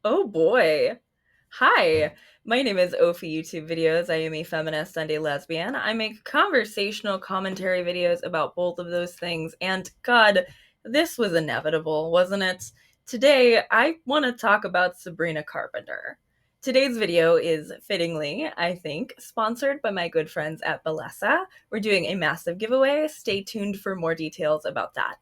Oh boy. Hi, my name is Ophi YouTube Videos. I am a feminist and a lesbian. I make conversational commentary videos about both of those things, and God, this was inevitable, wasn't it? Today, I want to talk about Sabrina Carpenter. Today's video is fittingly, I think, sponsored by my good friends at Bellesa. We're doing a massive giveaway. Stay tuned for more details about that.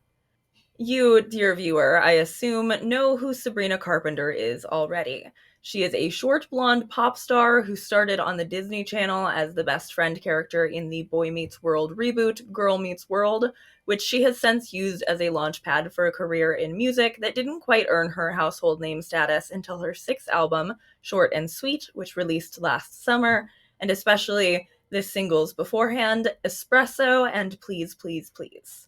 You, dear viewer, I assume, know who Sabrina Carpenter is already. She is a short blonde pop star who started on the Disney Channel as the best friend character in the Boy Meets World reboot, Girl Meets World, which she has since used as a launchpad for a career in music that didn't quite earn her household name status until her sixth album, Short and Sweet, which released last summer, and especially the singles beforehand, Espresso and Please, Please, Please.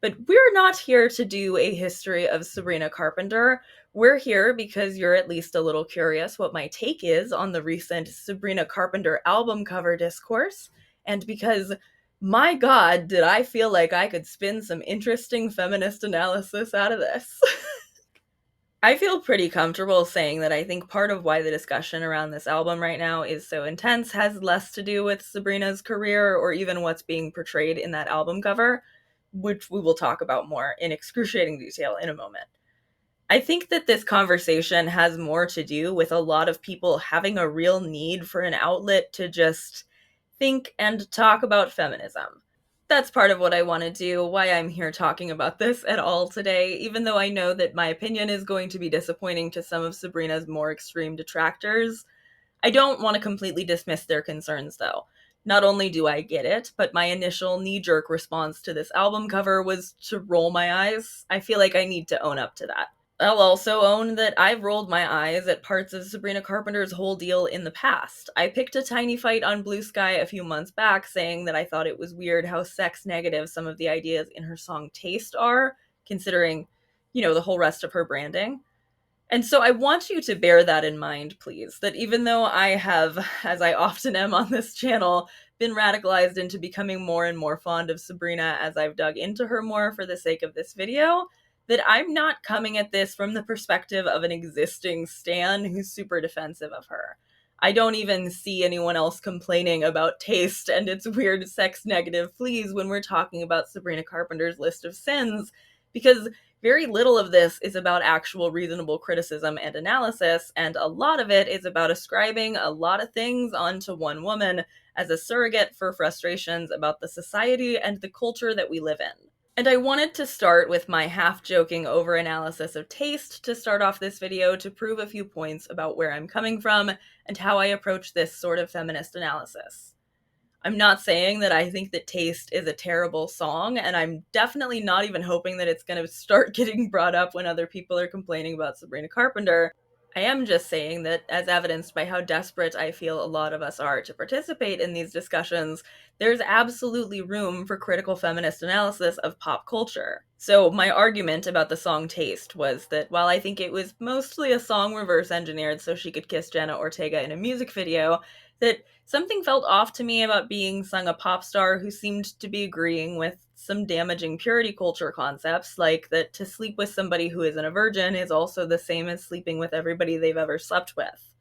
But we're not here to do a history of Sabrina Carpenter. We're here because you're at least a little curious what my take is on the recent Sabrina Carpenter album cover discourse, and because, my God, did I feel like I could spin some interesting feminist analysis out of this. I feel pretty comfortable saying that I think part of why the discussion around this album right now is so intense has less to do with Sabrina's career or even what's being portrayed in that album cover, which we will talk about more in excruciating detail in a moment. I think that this conversation has more to do with a lot of people having a real need for an outlet to just think and talk about feminism. That's part of what I want to do, why I'm here talking about this at all today, even though I know that my opinion is going to be disappointing to some of Sabrina's more extreme detractors. I don't want to completely dismiss their concerns, though. Not only do I get it, but my initial knee-jerk response to this album cover was to roll my eyes. I feel like I need to own up to that. I'll also own that I've rolled my eyes at parts of Sabrina Carpenter's whole deal in the past. I picked a tiny fight on Blue Sky a few months back saying that I thought it was weird how sex negative some of the ideas in her song Taste are, considering, the whole rest of her branding. And so I want you to bear that in mind, please, that even though I have, as I often am on this channel, been radicalized into becoming more and more fond of Sabrina as I've dug into her more for the sake of this video, that I'm not coming at this from the perspective of an existing stan who's super defensive of her. I don't even see anyone else complaining about Taste and its weird sex negative fleas when we're talking about Sabrina Carpenter's list of sins, because very little of this is about actual reasonable criticism and analysis, and a lot of it is about ascribing a lot of things onto one woman as a surrogate for frustrations about the society and the culture that we live in. And I wanted to start with my half-joking over-analysis of Taste to start off this video to prove a few points about where I'm coming from and how I approach this sort of feminist analysis. I'm not saying that I think that Taste is a terrible song, and I'm definitely not even hoping that it's going to start getting brought up when other people are complaining about Sabrina Carpenter. I am just saying that, as evidenced by how desperate I feel a lot of us are to participate in these discussions, there's absolutely room for critical feminist analysis of pop culture. So my argument about the song Taste was that while I think it was mostly a song reverse engineered so she could kiss Jenna Ortega in a music video, that something felt off to me about being sung a pop star who seemed to be agreeing with some damaging purity culture concepts, like that to sleep with somebody who isn't a virgin is also the same as sleeping with everybody they've ever slept with.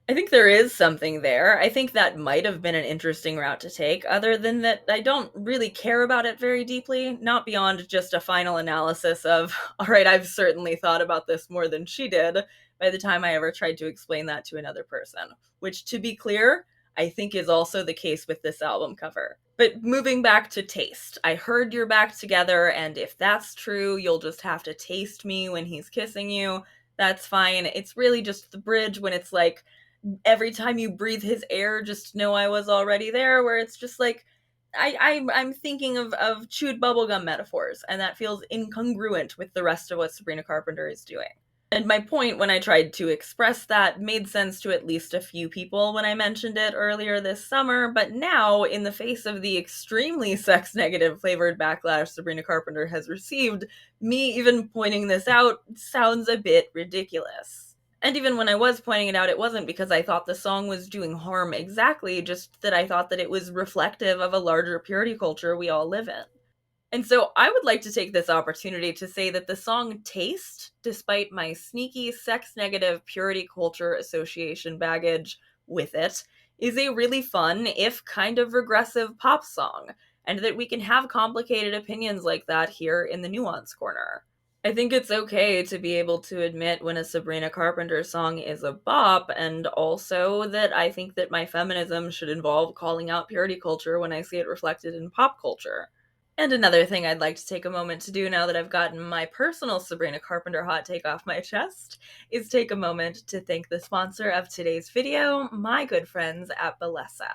I think there is something there. I think that might have been an interesting route to take, other than that I don't really care about it very deeply, not beyond just a final analysis of, alright, I've certainly thought about this more than she did, by the time I ever tried to explain that to another person. Which, to be clear, I think is also the case with this album cover. But moving back to Taste, I heard you're back together, and if that's true, you'll just have to taste me when he's kissing you. That's fine. It's really just the bridge when it's like, every time you breathe his air, just know I was already there, where it's just like, I'm thinking of chewed bubblegum metaphors, and that feels incongruent with the rest of what Sabrina Carpenter is doing. And my point when I tried to express that made sense to at least a few people when I mentioned it earlier this summer, but now, in the face of the extremely sex-negative flavored backlash Sabrina Carpenter has received, me even pointing this out sounds a bit ridiculous. And even when I was pointing it out, it wasn't because I thought the song was doing harm exactly, just that I thought that it was reflective of a larger purity culture we all live in. And so I would like to take this opportunity to say that the song Taste, despite my sneaky sex negative purity culture association baggage with it, is a really fun, if kind of regressive pop song, and that we can have complicated opinions like that here in the Nuance Corner. I think it's okay to be able to admit when a Sabrina Carpenter song is a bop, and also that I think that my feminism should involve calling out purity culture when I see it reflected in pop culture. And another thing I'd like to take a moment to do now that I've gotten my personal Sabrina Carpenter hot take off my chest is take a moment to thank the sponsor of today's video, my good friends at Bellesa.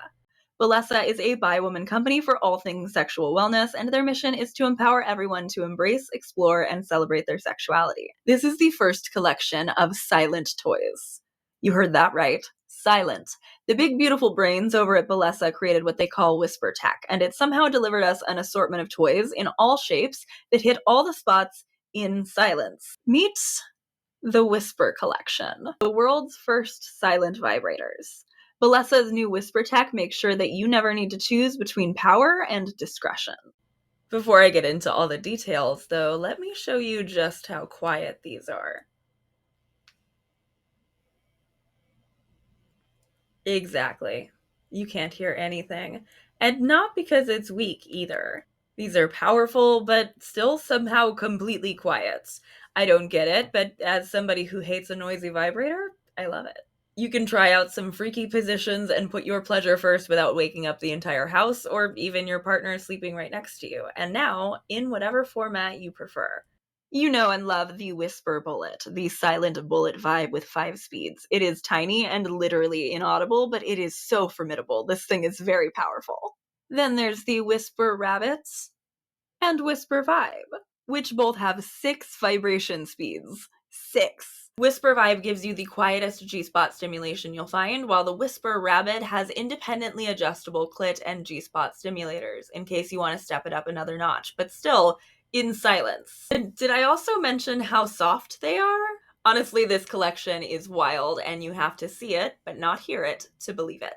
Bellesa is a bi-woman company for all things sexual wellness, and their mission is to empower everyone to embrace, explore, and celebrate their sexuality. This is the first collection of silent toys. You heard that right. Silent. The big beautiful brains over at Bellesa created what they call Whisper Tech, and it somehow delivered us an assortment of toys in all shapes that hit all the spots in silence. Meet the Whisper Collection, the world's first silent vibrators. Bellesa's new Whisper Tech makes sure that you never need to choose between power and discretion. Before I get into all the details, though, let me show you just how quiet these are. Exactly. You can't hear anything. And not because it's weak either. These are powerful, but still somehow completely quiet. I don't get it, but as somebody who hates a noisy vibrator, I love it. You can try out some freaky positions and put your pleasure first without waking up the entire house or even your partner sleeping right next to you. And now, in whatever format you prefer. You know and love the Whisper Bullet, the silent bullet vibe with 5 speeds. It is tiny and literally inaudible, but it is so formidable. This thing is very powerful. Then there's the Whisper Rabbits and Whisper Vibe, which both have 6 vibration speeds. 6. Whisper Vibe gives you the quietest G-spot stimulation you'll find, while the Whisper Rabbit has independently adjustable clit and G-spot stimulators, in case you want to step it up another notch, but still, in silence. And did I also mention how soft they are? Honestly, this collection is wild, and you have to see it, but not hear it, to believe it.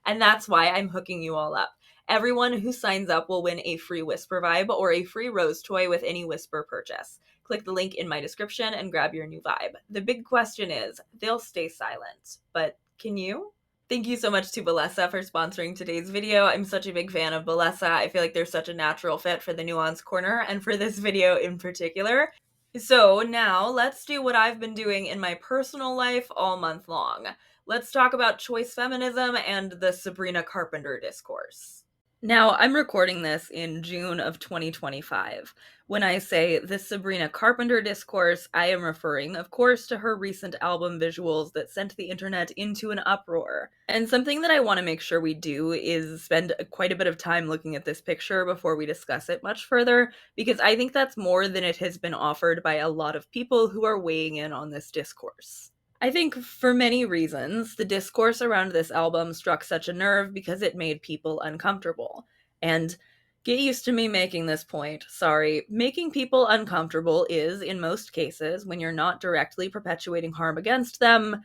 And that's why I'm hooking you all up. Everyone who signs up will win a free Whisper Vibe or a free Rose toy with any Whisper purchase. Click the link in my description and grab your new vibe. The big question is, they'll stay silent, but can you? Thank you so much to Bellesa for sponsoring today's video. I'm such a big fan of Bellesa. I feel like they're such a natural fit for the Nuance Corner and for this video in particular. So now let's do what I've been doing in my personal life all month long. Let's talk about choice feminism and the Sabrina Carpenter discourse. Now, I'm recording this in June of 2025. When I say the Sabrina Carpenter discourse, I am referring, of course, to her recent album visuals that sent the internet into an uproar. And something that I want to make sure we do is spend quite a bit of time looking at this picture before we discuss it much further, because I think that's more than it has been offered by a lot of people who are weighing in on this discourse. I think for many reasons, the discourse around this album struck such a nerve because it made people uncomfortable. And get used to me making this point, sorry, making people uncomfortable is, in most cases, when you're not directly perpetuating harm against them,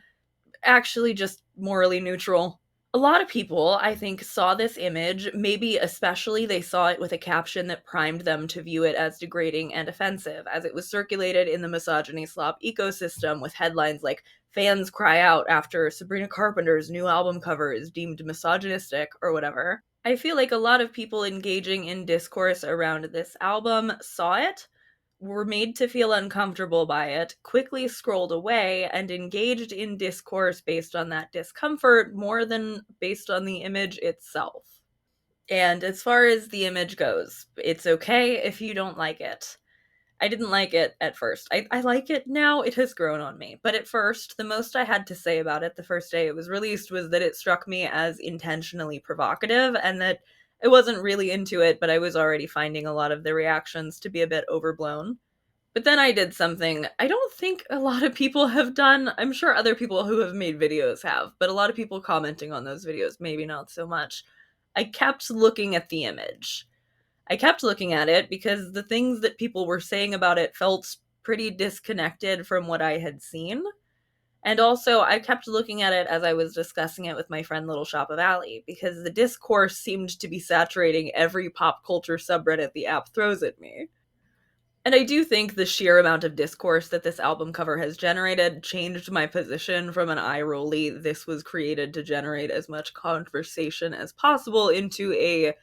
actually just morally neutral. A lot of people, I think, saw this image, maybe especially they saw it with a caption that primed them to view it as degrading and offensive, as it was circulated in the misogyny slop ecosystem with headlines like, "Fans cry out after Sabrina Carpenter's new album cover is deemed misogynistic," or whatever. I feel like a lot of people engaging in discourse around this album saw it, were made to feel uncomfortable by it, quickly scrolled away, and engaged in discourse based on that discomfort more than based on the image itself. And as far as the image goes, it's okay if you don't like it. I didn't like it at first. I like it now. It has grown on me. But at first, the most I had to say about it the first day it was released was that it struck me as intentionally provocative and that I wasn't really into it, but I was already finding a lot of the reactions to be a bit overblown. But then I did something I don't think a lot of people have done. I'm sure other people who have made videos have, but a lot of people commenting on those videos, maybe not so much. I kept looking at the image. I kept looking at it because the things that people were saying about it felt pretty disconnected from what I had seen. And also, I kept looking at it as I was discussing it with my friend Little Shop of Alley, because the discourse seemed to be saturating every pop culture subreddit the app throws at me. And I do think the sheer amount of discourse that this album cover has generated changed my position from an eye-rolly, this was created to generate as much conversation as possible, into a,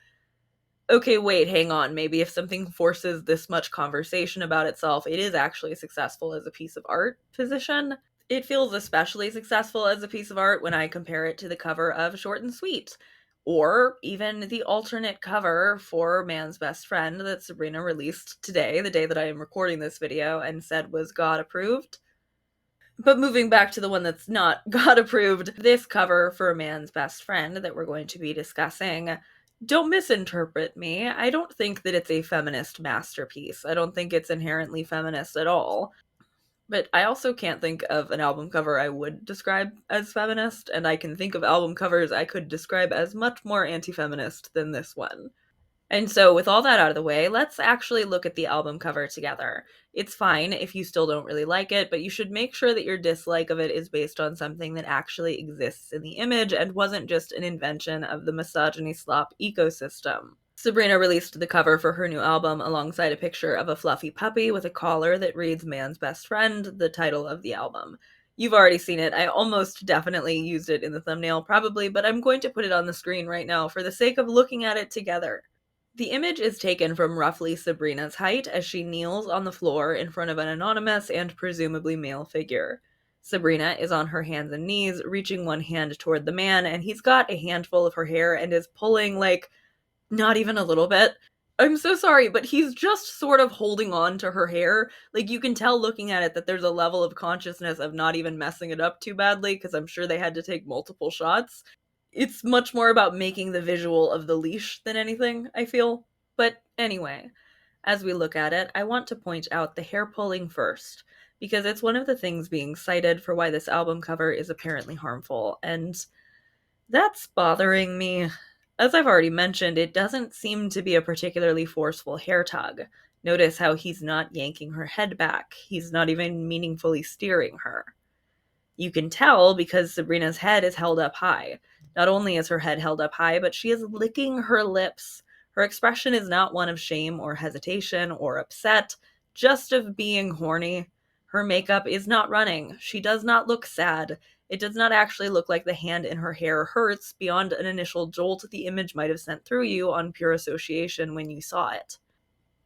okay, wait, hang on, maybe if something forces this much conversation about itself, it is actually successful as a piece of art position. It feels especially successful as a piece of art when I compare it to the cover of Short and Sweet, or even the alternate cover for Man's Best Friend that Sabrina released today, the day that I am recording this video, and said was God approved. But moving back to the one that's not God approved, this cover for Man's Best Friend that we're going to be discussing, don't misinterpret me. I don't think that it's a feminist masterpiece. I don't think it's inherently feminist at all. But I also can't think of an album cover I would describe as feminist, and I can think of album covers I could describe as much more anti-feminist than this one. And so, with all that out of the way, let's actually look at the album cover together. It's fine if you still don't really like it, but you should make sure that your dislike of it is based on something that actually exists in the image and wasn't just an invention of the misogyny slop ecosystem. Sabrina released the cover for her new album alongside a picture of a fluffy puppy with a collar that reads Man's Best Friend, the title of the album. You've already seen it. I almost definitely used it in the thumbnail, probably, but I'm going to put it on the screen right now for the sake of looking at it together. The image is taken from roughly Sabrina's height as she kneels on the floor in front of an anonymous and presumably male figure. Sabrina is on her hands and knees, reaching one hand toward the man, and he's got a handful of her hair and is pulling, like, not even a little bit. I'm so sorry, but he's just sort of holding on to her hair. Like, you can tell looking at it that there's a level of consciousness of not even messing it up too badly, because I'm sure they had to take multiple shots. It's much more about making the visual of the leash than anything, I feel. But anyway, as we look at it, I want to point out the hair pulling first, because it's one of the things being cited for why this album cover is apparently harmful, and that's bothering me. As I've already mentioned, it doesn't seem to be a particularly forceful hair tug. Notice how he's not yanking her head back. He's not even meaningfully steering her. You can tell because Sabrina's head is held up high. Not only is her head held up high, but she is licking her lips. Her expression is not one of shame or hesitation or upset, just of being horny. Her makeup is not running. She does not look sad. It does not actually look like the hand in her hair hurts beyond an initial jolt the image might have sent through you on pure association when you saw it.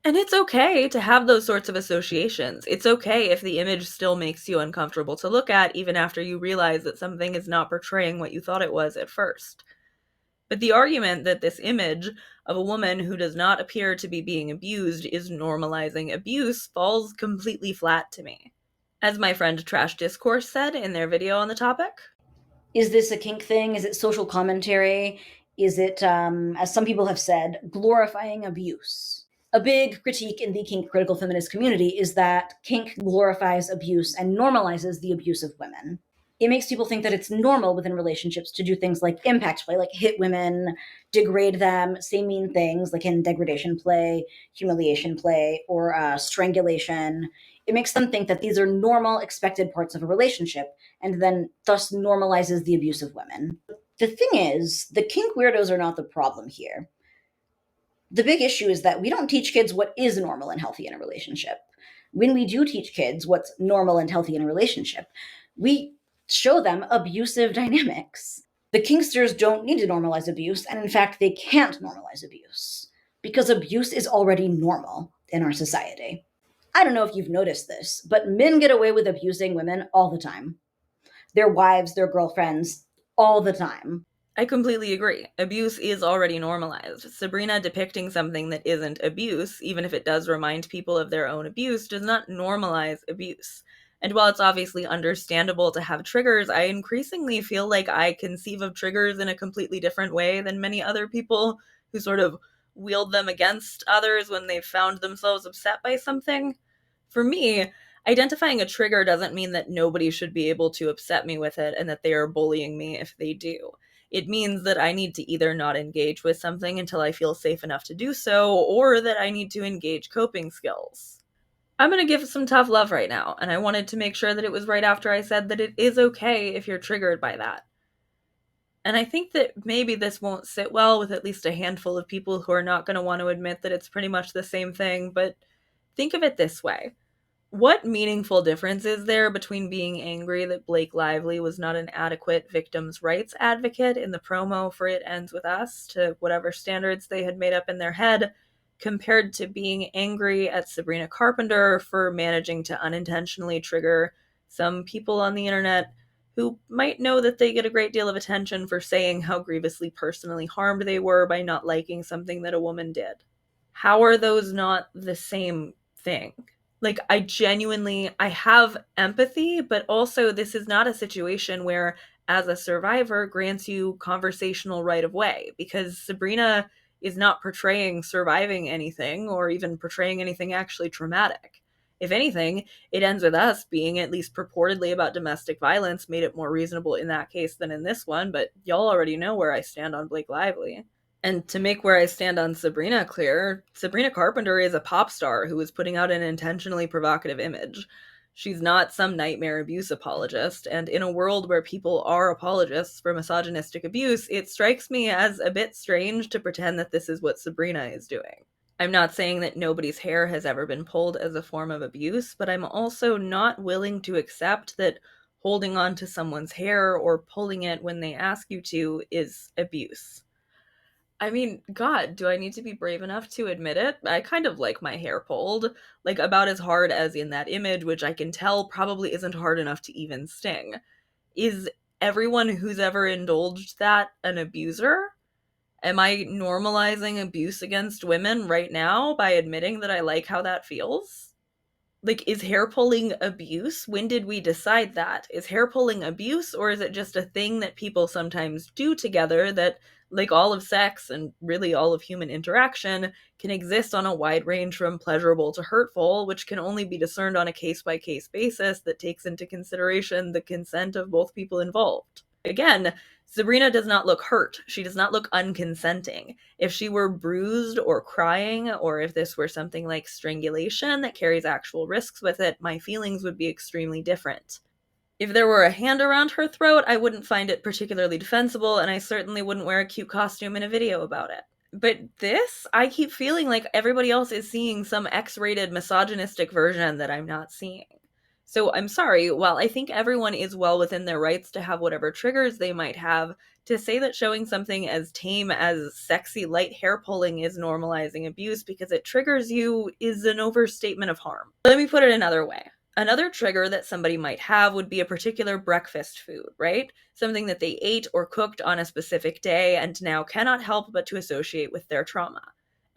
And it's okay to have those sorts of associations. It's okay if the image still makes you uncomfortable to look at, even after you realize that something is not portraying what you thought it was at first. But the argument that this image of a woman who does not appear to be being abused is normalizing abuse falls completely flat to me. As my friend Trash Discourse said in their video on the topic, is this a kink thing? Is it social commentary? Is it, as some people have said, glorifying abuse? A big critique in the kink critical feminist community is that kink glorifies abuse and normalizes the abuse of women. It makes people think that it's normal within relationships to do things like impact play, like hit women, degrade them, say mean things, like in degradation play, humiliation play, or strangulation. It makes them think that these are normal, expected parts of a relationship, and then thus normalizes the abuse of women. The thing is, the kink weirdos are not the problem here. The big issue is that we don't teach kids what is normal and healthy in a relationship. When we do teach kids what's normal and healthy in a relationship, we show them abusive dynamics. The kinksters don't need to normalize abuse, and in fact, they can't normalize abuse because abuse is already normal in our society. I don't know if you've noticed this, but men get away with abusing women all the time. Their wives, their girlfriends, all the time. I completely agree. Abuse is already normalized. Sabrina depicting something that isn't abuse, even if it does remind people of their own abuse, does not normalize abuse. And while it's obviously understandable to have triggers, I increasingly feel like I conceive of triggers in a completely different way than many other people who sort of wield them against others when they've found themselves upset by something. For me, identifying a trigger doesn't mean that nobody should be able to upset me with it and that they are bullying me if they do. It means that I need to either not engage with something until I feel safe enough to do so, or that I need to engage coping skills. I'm going to give some tough love right now, and I wanted to make sure that it was right after I said that it is okay if you're triggered by that. And I think that maybe this won't sit well with at least a handful of people who are not going to want to admit that it's pretty much the same thing, but think of it this way. What meaningful difference is there between being angry that Blake Lively was not an adequate victims' rights advocate in the promo for It Ends With Us to whatever standards they had made up in their head, compared to being angry at Sabrina Carpenter for managing to unintentionally trigger some people on the internet who might know that they get a great deal of attention for saying how grievously personally harmed they were by not liking something that a woman did? How are those not the same thing? Like, I have empathy, but also this is not a situation where as a survivor grants you conversational right of way, because Sabrina is not portraying surviving anything or even portraying anything actually traumatic. If anything, It Ends With Us being at least purportedly about domestic violence made it more reasonable in that case than in this one, but y'all already know where I stand on Blake Lively. And to make where I stand on Sabrina clear, Sabrina Carpenter is a pop star who is putting out an intentionally provocative image. She's not some nightmare abuse apologist, and in a world where people are apologists for misogynistic abuse, it strikes me as a bit strange to pretend that this is what Sabrina is doing. I'm not saying that nobody's hair has ever been pulled as a form of abuse, but I'm also not willing to accept that holding on to someone's hair or pulling it when they ask you to is abuse. I mean, God, do I need to be brave enough to admit it? I kind of like my hair pulled, like about as hard as in that image, which I can tell probably isn't hard enough to even sting. Is everyone who's ever indulged that an abuser? Am I normalizing abuse against women right now by admitting that I like how that feels? Like, is hair pulling abuse? When did we decide that? Is hair pulling abuse, or is it just a thing that people sometimes do together that, like all of sex and really all of human interaction, can exist on a wide range from pleasurable to hurtful, which can only be discerned on a case by case basis that takes into consideration the consent of both people involved? Again, Sabrina does not look hurt. She does not look unconsenting. If she were bruised or crying, or if this were something like strangulation that carries actual risks with it, my feelings would be extremely different. If there were a hand around her throat, I wouldn't find it particularly defensible, and I certainly wouldn't wear a cute costume in a video about it. But this, I keep feeling like everybody else is seeing some X rated misogynistic version that I'm not seeing. So I'm sorry, while I think everyone is well within their rights to have whatever triggers they might have, to say that showing something as tame as sexy light hair pulling is normalizing abuse because it triggers you is an overstatement of harm. Let me put it another way. Another trigger that somebody might have would be a particular breakfast food, right? Something that they ate or cooked on a specific day and now cannot help but to associate with their trauma.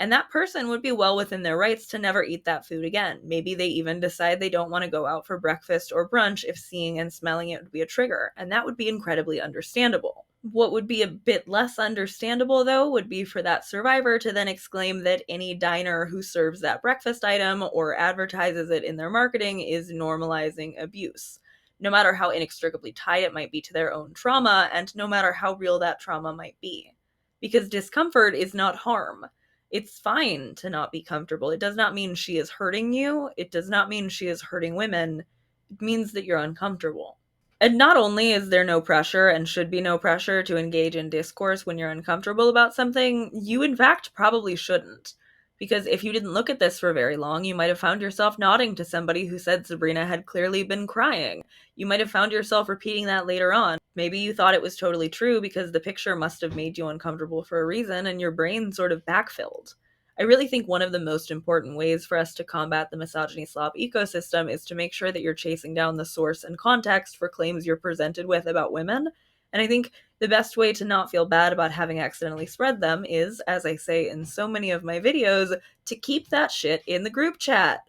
And that person would be well within their rights to never eat that food again. Maybe they even decide they don't want to go out for breakfast or brunch if seeing and smelling it would be a trigger, and that would be incredibly understandable. What would be a bit less understandable, though, would be for that survivor to then exclaim that any diner who serves that breakfast item or advertises it in their marketing is normalizing abuse, no matter how inextricably tied it might be to their own trauma, and no matter how real that trauma might be. Because discomfort is not harm. It's fine to not be comfortable. It does not mean she is hurting you. It does not mean she is hurting women. It means that you're uncomfortable. And not only is there no pressure and should be no pressure to engage in discourse when you're uncomfortable about something, you in fact probably shouldn't. Because if you didn't look at this for very long, you might have found yourself nodding to somebody who said Sabrina had clearly been crying. You might have found yourself repeating that later on. Maybe you thought it was totally true because the picture must have made you uncomfortable for a reason and your brain sort of backfilled. I really think one of the most important ways for us to combat the misogyny slop ecosystem is to make sure that you're chasing down the source and context for claims you're presented with about women. And I think the best way to not feel bad about having accidentally spread them is, as I say in so many of my videos, to keep that shit in the group chat.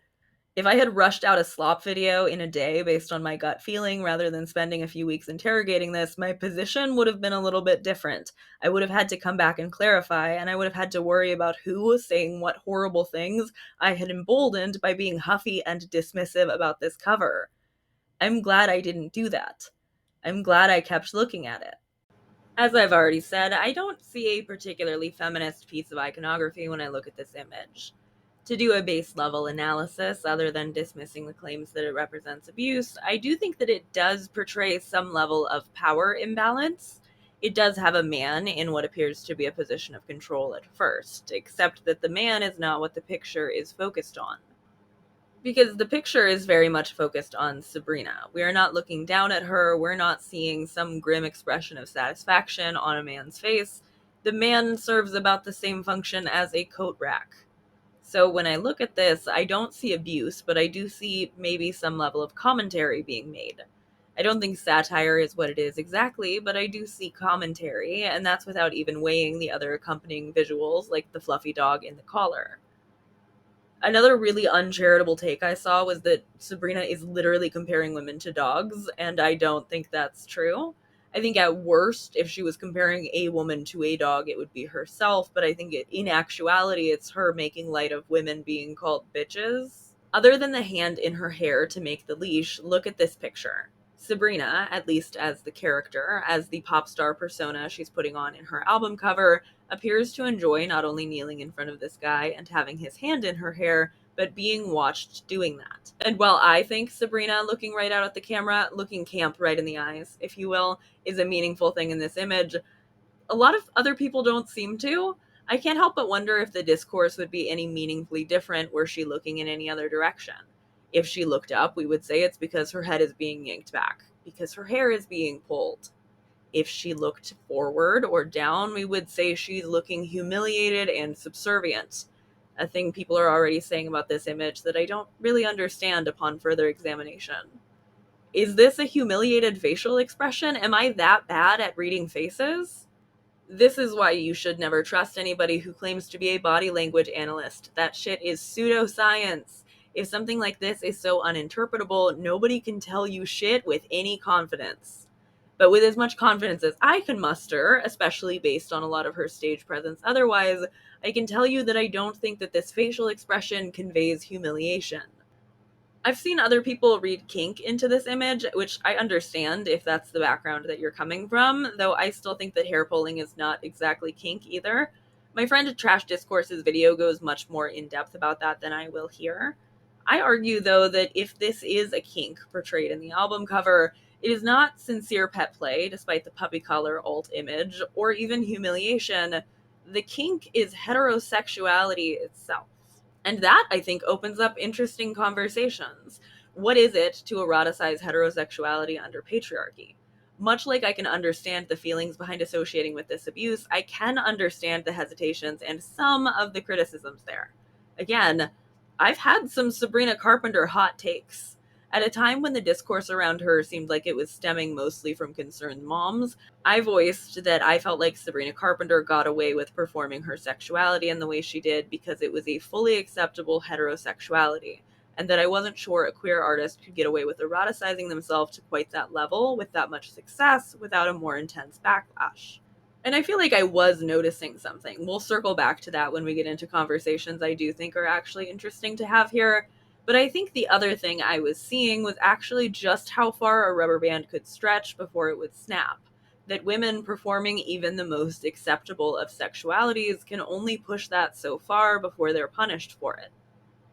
If I had rushed out a slop video in a day based on my gut feeling rather than spending a few weeks interrogating this, my position would have been a little bit different. I would have had to come back and clarify, and I would have had to worry about who was saying what horrible things I had emboldened by being huffy and dismissive about this cover. I'm glad I didn't do that. I'm glad I kept looking at it. As I've already said, I don't see a particularly feminist piece of iconography when I look at this image. To do a base level analysis, other than dismissing the claims that it represents abuse, I do think that it does portray some level of power imbalance. It does have a man in what appears to be a position of control at first, except that the man is not what the picture is focused on. Because the picture is very much focused on Sabrina. We are not looking down at her, we're not seeing some grim expression of satisfaction on a man's face. The man serves about the same function as a coat rack. So when I look at this, I don't see abuse, but I do see maybe some level of commentary being made. I don't think satire is what it is exactly, but I do see commentary, and that's without even weighing the other accompanying visuals like the fluffy dog in the collar. Another really uncharitable take I saw was that Sabrina is literally comparing women to dogs, and I don't think that's true. I think at worst, if she was comparing a woman to a dog, it would be herself, but I think in actuality, it's her making light of women being called bitches. Other than the hand in her hair to make the leash, look at this picture. Sabrina, at least as the character, as the pop star persona she's putting on in her album cover, appears to enjoy not only kneeling in front of this guy and having his hand in her hair, but being watched doing that. And while I think Sabrina looking right out at the camera, looking camp right in the eyes, if you will, is a meaningful thing in this image, a lot of other people don't seem to. I can't help but wonder if the discourse would be any meaningfully different were she looking in any other direction. If she looked up, we would say it's because her head is being yanked back, because her hair is being pulled. If she looked forward or down, we would say she's looking humiliated and subservient. A thing people are already saying about this image that I don't really understand upon further examination. Is this a humiliated facial expression? Am I that bad at reading faces? This is why you should never trust anybody who claims to be a body language analyst. That shit is pseudoscience. If something like this is so uninterpretable, nobody can tell you shit with any confidence. But with as much confidence as I can muster, especially based on a lot of her stage presence otherwise, I can tell you that I don't think that this facial expression conveys humiliation. I've seen other people read kink into this image, which I understand if that's the background that you're coming from, though I still think that hair pulling is not exactly kink either. My friend Trash Discourse's video goes much more in depth about that than I will here. I argue, though, that if this is a kink portrayed in the album cover, it is not sincere pet play, despite the puppy collar alt image, or even humiliation. The kink is heterosexuality itself. And that, I think, opens up interesting conversations. What is it to eroticize heterosexuality under patriarchy? Much like I can understand the feelings behind associating with this abuse, I can understand the hesitations and some of the criticisms there. Again, I've had some Sabrina Carpenter hot takes. At a time when the discourse around her seemed like it was stemming mostly from concerned moms, I voiced that I felt like Sabrina Carpenter got away with performing her sexuality in the way she did because it was a fully acceptable heterosexuality, and that I wasn't sure a queer artist could get away with eroticizing themselves to quite that level with that much success without a more intense backlash. And I feel like I was noticing something. We'll circle back to that when we get into conversations I do think are actually interesting to have here. But I think the other thing I was seeing was actually just how far a rubber band could stretch before it would snap. That women performing even the most acceptable of sexualities can only push that so far before they're punished for it.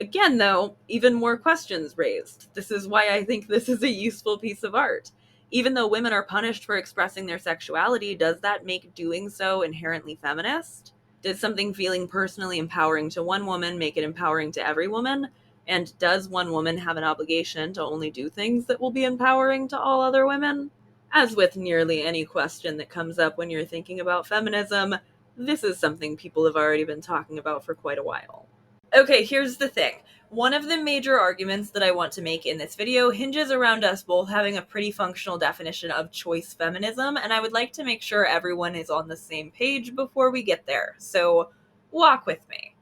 Again, though, even more questions raised. This is why I think this is a useful piece of art. Even though women are punished for expressing their sexuality, does that make doing so inherently feminist? Does something feeling personally empowering to one woman make it empowering to every woman? And does one woman have an obligation to only do things that will be empowering to all other women? As with nearly any question that comes up when you're thinking about feminism, this is something people have already been talking about for quite a while. Okay, here's the thing. One of the major arguments that I want to make in this video hinges around us both having a pretty functional definition of choice feminism, and I would like to make sure everyone is on the same page before we get there. So, walk with me.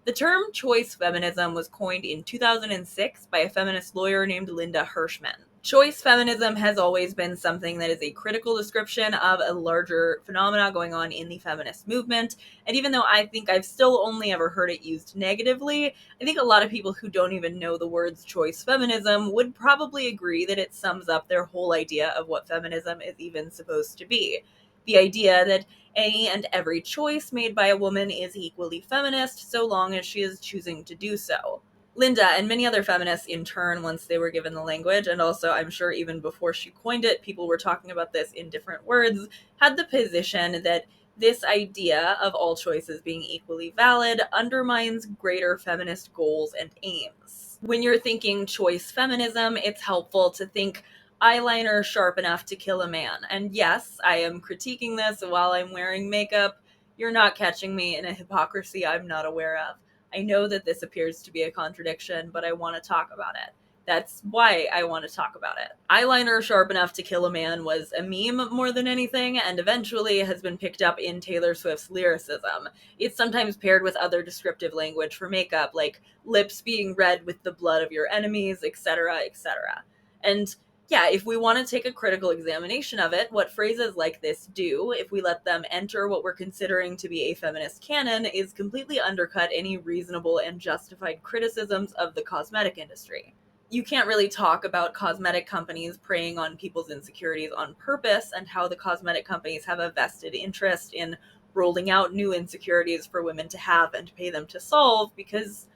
The term choice feminism was coined in 2006 by a feminist lawyer named Linda Hirschman. Choice feminism has always been something that is a critical description of a larger phenomena going on in the feminist movement, and even though I think I've still only ever heard it used negatively, I think a lot of people who don't even know the words choice feminism would probably agree that it sums up their whole idea of what feminism is even supposed to be. The idea that any and every choice made by a woman is equally feminist so long as she is choosing to do so. Linda and many other feminists in turn, once they were given the language, and also I'm sure even before she coined it, people were talking about this in different words, had the position that this idea of all choices being equally valid undermines greater feminist goals and aims. When you're thinking choice feminism, it's helpful to think eyeliner sharp enough to kill a man. And yes, I am critiquing this while I'm wearing makeup. You're not catching me in a hypocrisy I'm not aware of. I know that this appears to be a contradiction, but I want to talk about it. That's why I want to talk about it. Eyeliner sharp enough to kill a man was a meme more than anything, and eventually has been picked up in Taylor Swift's lyricism. It's sometimes paired with other descriptive language for makeup, like lips being red with the blood of your enemies, etc., etc. And yeah, if we want to take a critical examination of it, what phrases like this do, if we let them enter what we're considering to be a feminist canon, is completely undercut any reasonable and justified criticisms of the cosmetic industry. You can't really talk about cosmetic companies preying on people's insecurities on purpose and how the cosmetic companies have a vested interest in rolling out new insecurities for women to have and pay them to solve, because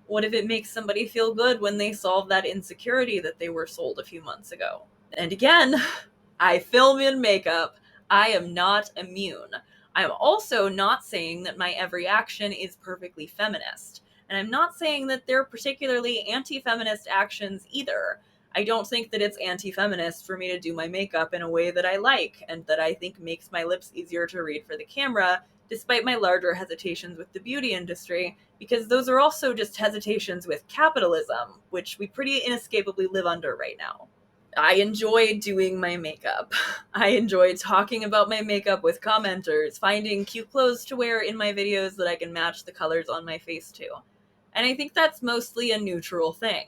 what if it makes somebody feel good when they solve that insecurity that they were sold a few months ago? And again, I film in makeup. I am not immune. I'm also not saying that my every action is perfectly feminist. And I'm not saying that they're particularly anti-feminist actions either. I don't think that it's anti-feminist for me to do my makeup in a way that I like and that I think makes my lips easier to read for the camera, despite my larger hesitations with the beauty industry, because those are also just hesitations with capitalism, which we pretty inescapably live under right now. I enjoy doing my makeup. I enjoy talking about my makeup with commenters, finding cute clothes to wear in my videos that I can match the colors on my face to. And I think that's mostly a neutral thing,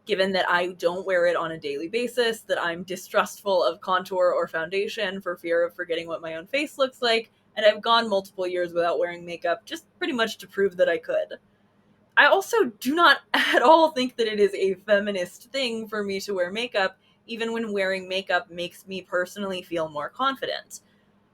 given that I don't wear it on a daily basis, that I'm distrustful of contour or foundation for fear of forgetting what my own face looks like, and I've gone multiple years without wearing makeup just pretty much to prove that I could. I also do not at all think that it is a feminist thing for me to wear makeup, even when wearing makeup makes me personally feel more confident.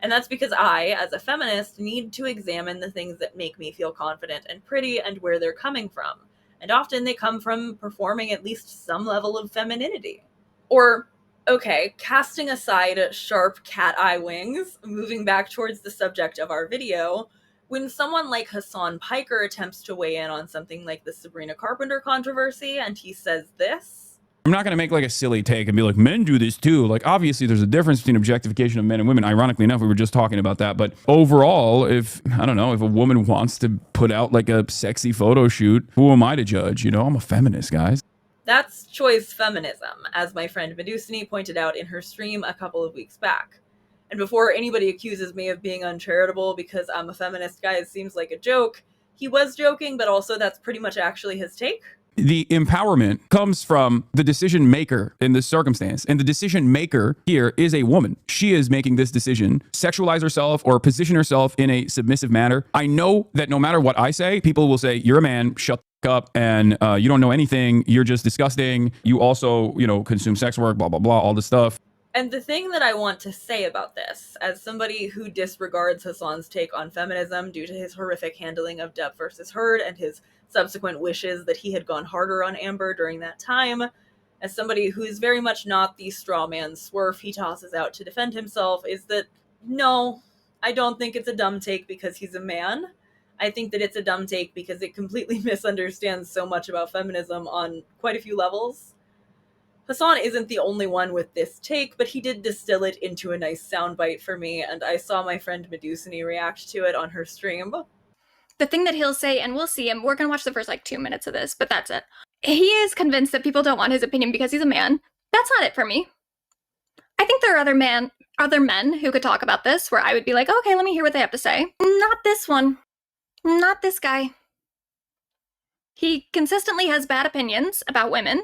And that's because I, as a feminist, need to examine the things that make me feel confident and pretty and where they're coming from. And often they come from performing at least some level of femininity. Or, okay, casting aside sharp cat eye wings, moving back towards the subject of our video, when someone like Hasan Piker attempts to weigh in on something like the Sabrina Carpenter controversy, and he says this, I'm not going to make like a silly take and be like, men do this too. Like, obviously, there's a difference between objectification of men and women. Ironically enough, we were just talking about that. But overall, if, I don't know, if a woman wants to put out like a sexy photo shoot, who am I to judge? You know, I'm a feminist, guys. That's choice feminism, as my friend Medusone pointed out in her stream a couple of weeks back. And before anybody accuses me of being uncharitable because I'm a feminist, guys, seems like a joke, he was joking, but also that's pretty much actually his take. The empowerment comes from the decision maker in this circumstance. And the decision maker here is a woman. She is making this decision, sexualize herself or position herself in a submissive manner. I know that no matter what I say, people will say, you're a man, shut the up, and you don't know anything. You're just disgusting. You also, consume sex work, blah, blah, blah, all this stuff. And the thing that I want to say about this, as somebody who disregards Hasan's take on feminism due to his horrific handling of Depp versus Heard and his subsequent wishes that he had gone harder on Amber during that time, as somebody who is very much not the straw man swerf he tosses out to defend himself, is that no, I don't think it's a dumb take because he's a man. I think that it's a dumb take because it completely misunderstands so much about feminism on quite a few levels. Hasan isn't the only one with this take, but he did distill it into a nice soundbite for me, and I saw my friend Medusone react to it on her stream. The thing that he'll say, and we'll see him, we're going to watch the first 2 minutes of this, but that's it. He is convinced that people don't want his opinion because he's a man. That's not it for me. I think there are other men who could talk about this where I would be like, okay, let me hear what they have to say. Not this one. Not this guy. He consistently has bad opinions about women,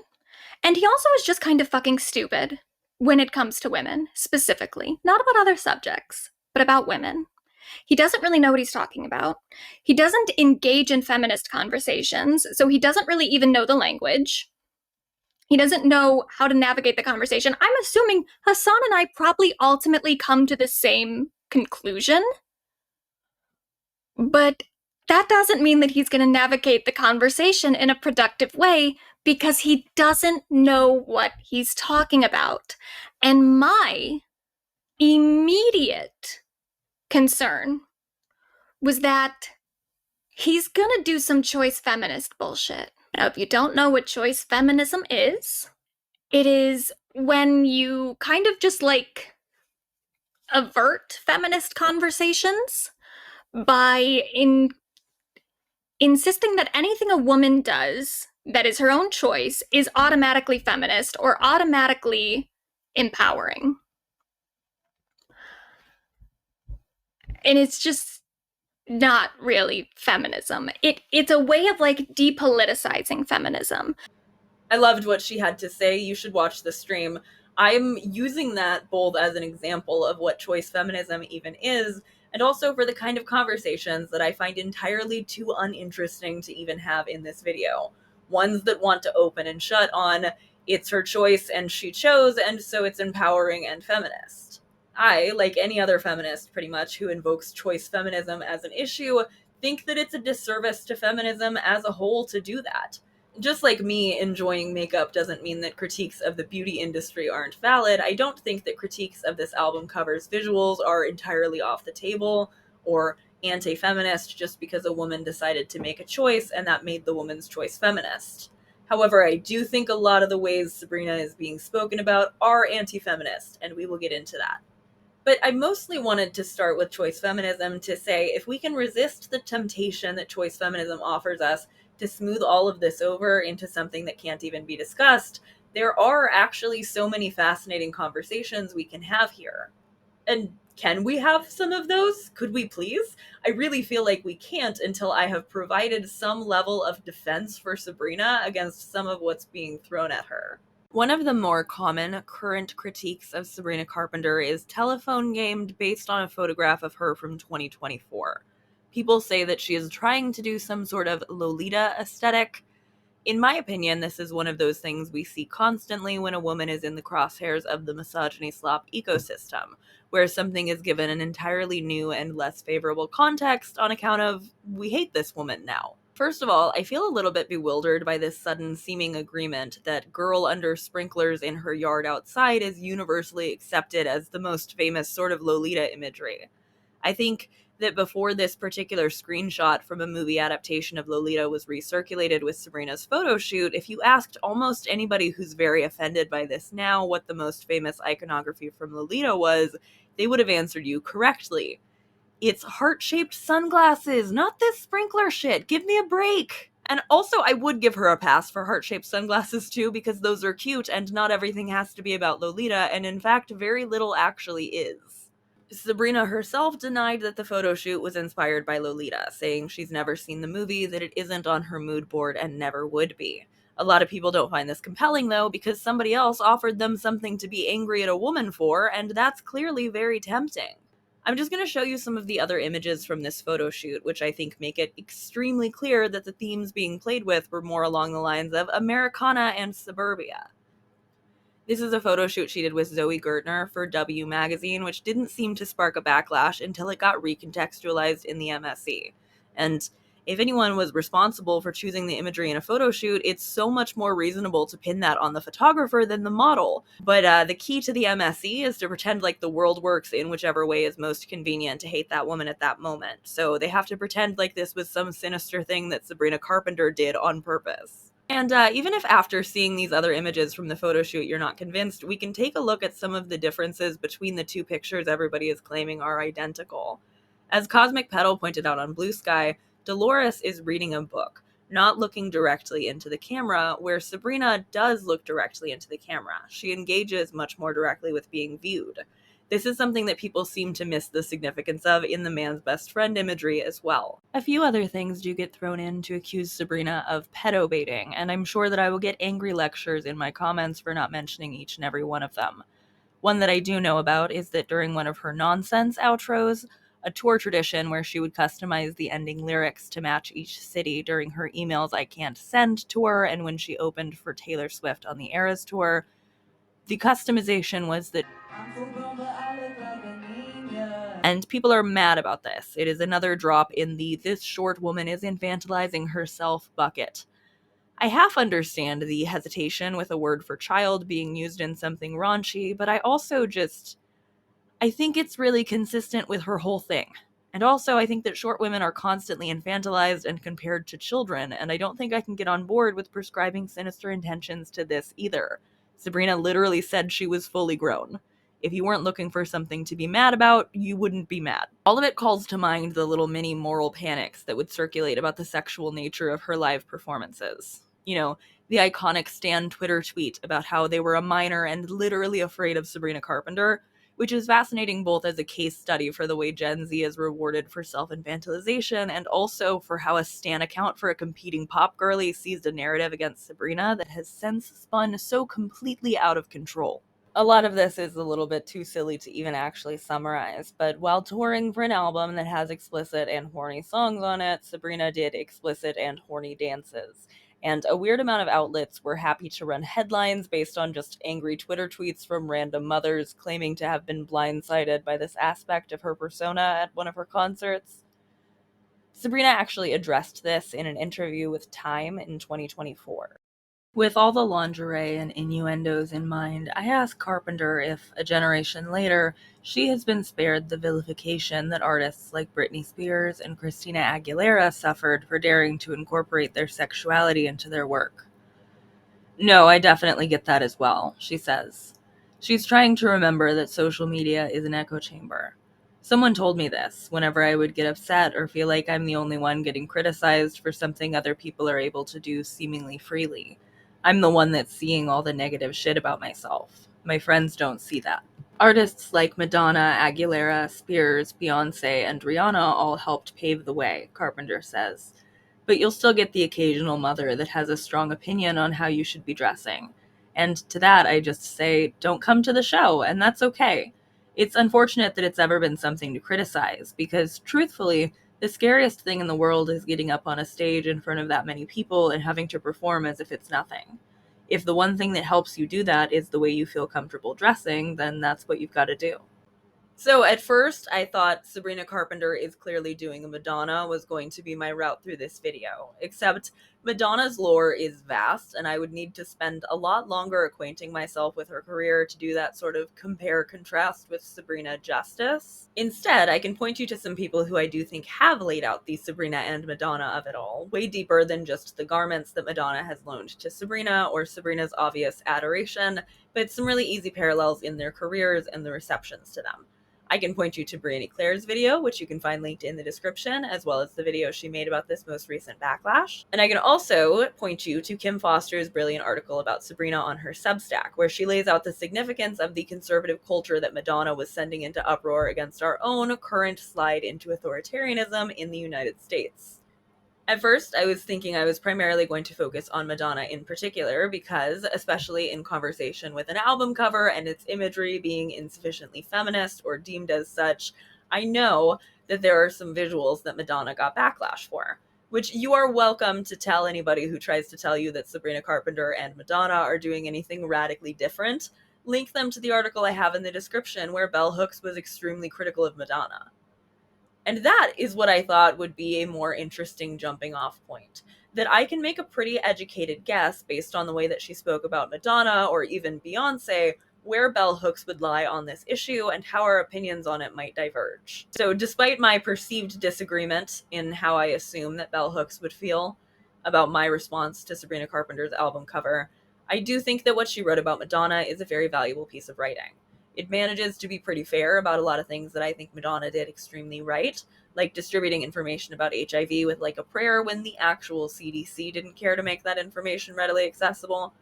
and he also is just kind of fucking stupid when it comes to women, specifically. Not about other subjects, but about women. He doesn't really know what he's talking about. He doesn't engage in feminist conversations, so he doesn't really even know the language. He doesn't know how to navigate the conversation. I'm assuming Hasan and I probably ultimately come to the same conclusion, but that doesn't mean that he's going to navigate the conversation in a productive way because he doesn't know what he's talking about. And my immediate concern was that he's going to do some choice feminist bullshit. Now, if you don't know what choice feminism is, it is when you kind of just like avert feminist conversations by insisting that anything a woman does that is her own choice is automatically feminist or automatically empowering. And it's just not really feminism. It's a way of like depoliticizing feminism. I loved what she had to say. You should watch the stream. I'm using that both as an example of what choice feminism even is, and also for the kind of conversations that I find entirely too uninteresting to even have in this video. Ones that want to open and shut on, it's her choice and she chose, and so it's empowering and feminist. I, like any other feminist pretty much who invokes choice feminism as an issue, think that it's a disservice to feminism as a whole to do that. Just like me enjoying makeup doesn't mean that critiques of the beauty industry aren't valid, I don't think that critiques of this album cover's visuals are entirely off the table or anti-feminist just because a woman decided to make a choice and that made the woman's choice feminist. However, I do think a lot of the ways Sabrina is being spoken about are anti-feminist, and we will get into that. But I mostly wanted to start with choice feminism to say if we can resist the temptation that choice feminism offers us to smooth all of this over into something that can't even be discussed, there are actually so many fascinating conversations we can have here. And can we have some of those? Could we please? I really feel like we can't until I have provided some level of defense for Sabrina against some of what's being thrown at her. One of the more common current critiques of Sabrina Carpenter is telephone gamed based on a photograph of her from 2024. People say that she is trying to do some sort of Lolita aesthetic. In my opinion, this is one of those things we see constantly when a woman is in the crosshairs of the misogyny slop ecosystem, where something is given an entirely new and less favorable context on account of, we hate this woman now. First of all, I feel a little bit bewildered by this sudden seeming agreement that girl under sprinklers in her yard outside is universally accepted as the most famous sort of Lolita imagery. I think that before this particular screenshot from a movie adaptation of Lolita was recirculated with Sabrina's photo shoot, if you asked almost anybody who's very offended by this now what the most famous iconography from Lolita was, they would have answered you correctly. It's heart-shaped sunglasses, not this sprinkler shit. Give me a break. And also, I would give her a pass for heart-shaped sunglasses too, because those are cute and not everything has to be about Lolita, and in fact, very little actually is. Sabrina herself denied that the photo shoot was inspired by Lolita, saying she's never seen the movie, that it isn't on her mood board, and never would be. A lot of people don't find this compelling, though, because somebody else offered them something to be angry at a woman for, and that's clearly very tempting. I'm just going to show you some of the other images from this photo shoot, which I think make it extremely clear that the themes being played with were more along the lines of Americana and suburbia. This is a photo shoot she did with Zoe Gertner for W magazine, which didn't seem to spark a backlash until it got recontextualized in the MSE. And if anyone was responsible for choosing the imagery in a photo shoot, it's so much more reasonable to pin that on the photographer than the model. But the key to the MSE is to pretend like the world works in whichever way is most convenient to hate that woman at that moment. So they have to pretend like this was some sinister thing that Sabrina Carpenter did on purpose. And even if after seeing these other images from the photo shoot you're not convinced, we can take a look at some of the differences between the two pictures everybody is claiming are identical. As Cosmic Petal pointed out on Blue Sky, Dolores is reading a book, not looking directly into the camera, where Sabrina does look directly into the camera. She engages much more directly with being viewed. This is something that people seem to miss the significance of in the man's best friend imagery as well. A few other things do get thrown in to accuse Sabrina of pedo-baiting, and I'm sure that I will get angry lectures in my comments for not mentioning each and every one of them. One that I do know about is that during one of her nonsense outros, a tour tradition where she would customize the ending lyrics to match each city during her Emails I Can't Send tour and when she opened for Taylor Swift on the Eras tour. The customization was that, and people are mad about this. It is another drop in the "this short woman is infantilizing herself" bucket. I half understand the hesitation with a word for child being used in something raunchy, but I think it's really consistent with her whole thing. And also, I think that short women are constantly infantilized and compared to children, and I don't think I can get on board with prescribing sinister intentions to this either. Sabrina literally said she was fully grown. If you weren't looking for something to be mad about, you wouldn't be mad. All of it calls to mind the little mini moral panics that would circulate about the sexual nature of her live performances. You know, the iconic Stan Twitter tweet about how they were a minor and literally afraid of Sabrina Carpenter, which is fascinating both as a case study for the way Gen Z is rewarded for self-infantilization and also for how a stan account for a competing pop girly seized a narrative against Sabrina that has since spun so completely out of control. A lot of this is a little bit too silly to even actually summarize, but while touring for an album that has explicit and horny songs on it, Sabrina did explicit and horny dances. And a weird amount of outlets were happy to run headlines based on just angry Twitter tweets from random mothers claiming to have been blindsided by this aspect of her persona at one of her concerts. Sabrina actually addressed this in an interview with Time in 2024. With all the lingerie and innuendos in mind, I asked Carpenter if, a generation later, she has been spared the vilification that artists like Britney Spears and Christina Aguilera suffered for daring to incorporate their sexuality into their work. "No, I definitely get that as well," she says. She's trying to remember that social media is an echo chamber. "Someone told me this whenever I would get upset or feel like I'm the only one getting criticized for something other people are able to do seemingly freely. I'm the one that's seeing all the negative shit about myself. My friends don't see that." Artists like Madonna, Aguilera, Spears, Beyonce, and Rihanna all helped pave the way, Carpenter says. But you'll still get the occasional mother that has a strong opinion on how you should be dressing. And to that, I just say, don't come to the show, and that's okay. It's unfortunate that it's ever been something to criticize, because truthfully, the scariest thing in the world is getting up on a stage in front of that many people and having to perform as if it's nothing. If the one thing that helps you do that is the way you feel comfortable dressing, then that's what you've got to do. So at first, I thought Sabrina Carpenter is clearly doing a Madonna was going to be my route through this video, except Madonna's lore is vast, and I would need to spend a lot longer acquainting myself with her career to do that sort of compare-contrast with Sabrina justice. Instead, I can point you to some people who I do think have laid out the Sabrina and Madonna of it all, way deeper than just the garments that Madonna has loaned to Sabrina or Sabrina's obvious adoration, but some really easy parallels in their careers and the receptions to them. I can point you to Bryony Claire's video, which you can find linked in the description, as well as the video she made about this most recent backlash. And I can also point you to Kim Foster's brilliant article about Sabrina on her Substack, where she lays out the significance of the conservative culture that Madonna was sending into uproar against our own current slide into authoritarianism in the United States. At first, I was thinking I was primarily going to focus on Madonna in particular because, especially in conversation with an album cover and its imagery being insufficiently feminist or deemed as such, I know that there are some visuals that Madonna got backlash for, which you are welcome to tell anybody who tries to tell you that Sabrina Carpenter and Madonna are doing anything radically different. Link them to the article I have in the description where Bell Hooks was extremely critical of Madonna. And that is what I thought would be a more interesting jumping off point. That I can make a pretty educated guess based on the way that she spoke about Madonna or even Beyonce, where Bell Hooks would lie on this issue and how our opinions on it might diverge. So despite my perceived disagreement in how I assume that Bell Hooks would feel about my response to Sabrina Carpenter's album cover, I do think that what she wrote about Madonna is a very valuable piece of writing. It manages to be pretty fair about a lot of things that I think Madonna did extremely right, like distributing information about HIV with like a prayer when the actual CDC didn't care to make that information readily accessible.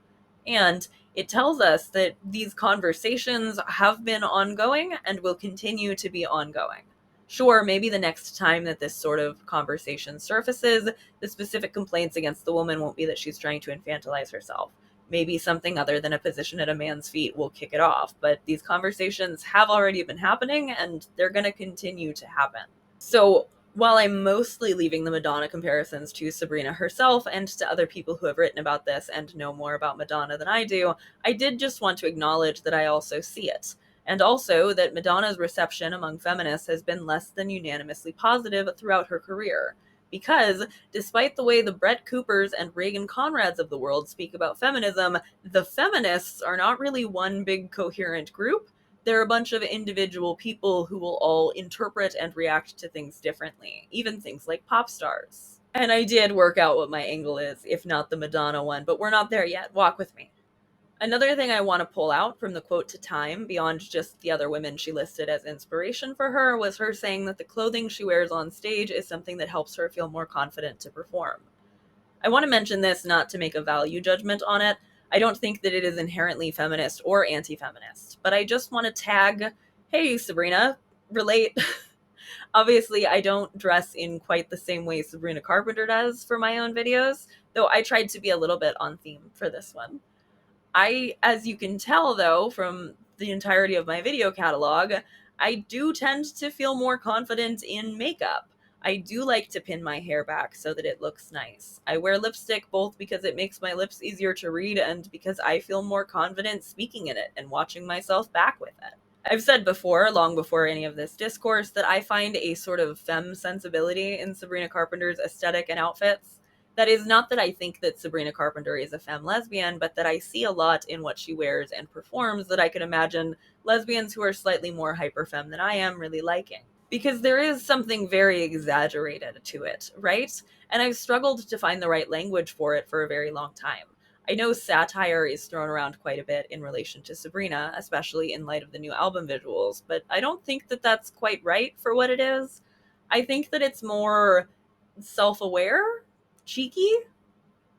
And it tells us that these conversations have been ongoing and will continue to be ongoing. Sure, maybe the next time that this sort of conversation surfaces, the specific complaints against the woman won't be that she's trying to infantilize herself. Maybe something other than a position at a man's feet will kick it off, but these conversations have already been happening, and they're going to continue to happen. So while I'm mostly leaving the Madonna comparisons to Sabrina herself and to other people who have written about this and know more about Madonna than I do, I did just want to acknowledge that I also see it. And also that Madonna's reception among feminists has been less than unanimously positive throughout her career. Because, despite the way the Brett Coopers and Reagan Conrads of the world speak about feminism, the feminists are not really one big coherent group. They're a bunch of individual people who will all interpret and react to things differently, even things like pop stars. And I did work out what my angle is, if not the Madonna one, but we're not there yet. Walk with me. Another thing I want to pull out from the quote to Time, beyond just the other women she listed as inspiration for her, was her saying that the clothing she wears on stage is something that helps her feel more confident to perform. I want to mention this not to make a value judgment on it. I don't think that it is inherently feminist or anti-feminist, but I just want to tag, hey, Sabrina, relate. Obviously, I don't dress in quite the same way Sabrina Carpenter does for my own videos, though I tried to be a little bit on theme for this one. As you can tell, though, from the entirety of my video catalog, I do tend to feel more confident in makeup. I do like to pin my hair back so that it looks nice. I wear lipstick both because it makes my lips easier to read and because I feel more confident speaking in it and watching myself back with it. I've said before, long before any of this discourse, that I find a sort of femme sensibility in Sabrina Carpenter's aesthetic and outfits. That is not that I think that Sabrina Carpenter is a femme lesbian, but that I see a lot in what she wears and performs that I can imagine lesbians who are slightly more hyper femme than I am really liking. Because there is something very exaggerated to it, right? And I've struggled to find the right language for it for a very long time. I know satire is thrown around quite a bit in relation to Sabrina, especially in light of the new album visuals, but I don't think that that's quite right for what it is. I think that it's more self-aware, cheeky.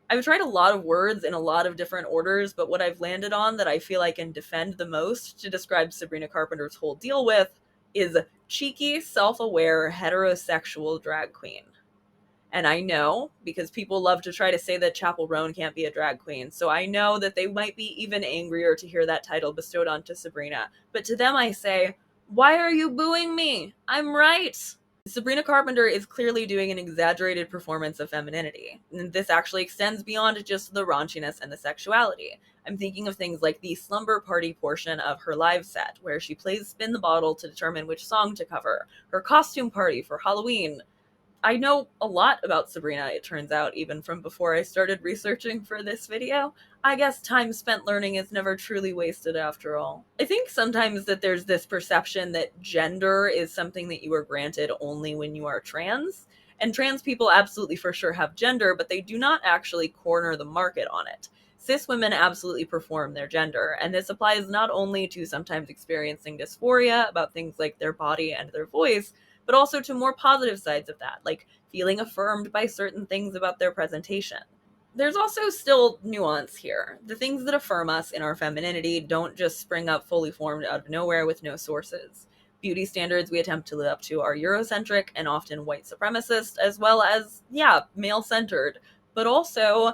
I've tried a lot of words in a lot of different orders, but what I've landed on that I feel I can defend the most to describe Sabrina Carpenter's whole deal with is cheeky, self-aware, heterosexual drag queen. And I know, because people love to try to say that Chappell Roan can't be a drag queen, so I know that they might be even angrier to hear that title bestowed onto Sabrina. But to them I say, why are you booing me? I'm right! Sabrina Carpenter is clearly doing an exaggerated performance of femininity, and this actually extends beyond just the raunchiness and the sexuality. I'm thinking of things like the slumber party portion of her live set, where she plays Spin the Bottle to determine which song to cover, her costume party for Halloween. I know a lot about Sabrina, it turns out, even from before I started researching for this video. I guess time spent learning is never truly wasted after all. I think sometimes that there's this perception that gender is something that you are granted only when you are trans, and trans people absolutely for sure have gender, but they do not actually corner the market on it. Cis women absolutely perform their gender, and this applies not only to sometimes experiencing dysphoria about things like their body and their voice, but also to more positive sides of that, like feeling affirmed by certain things about their presentation. There's also still nuance here. The things that affirm us in our femininity don't just spring up fully formed out of nowhere with no sources. Beauty standards we attempt to live up to are Eurocentric and often white supremacist, as well as, male-centered, but also,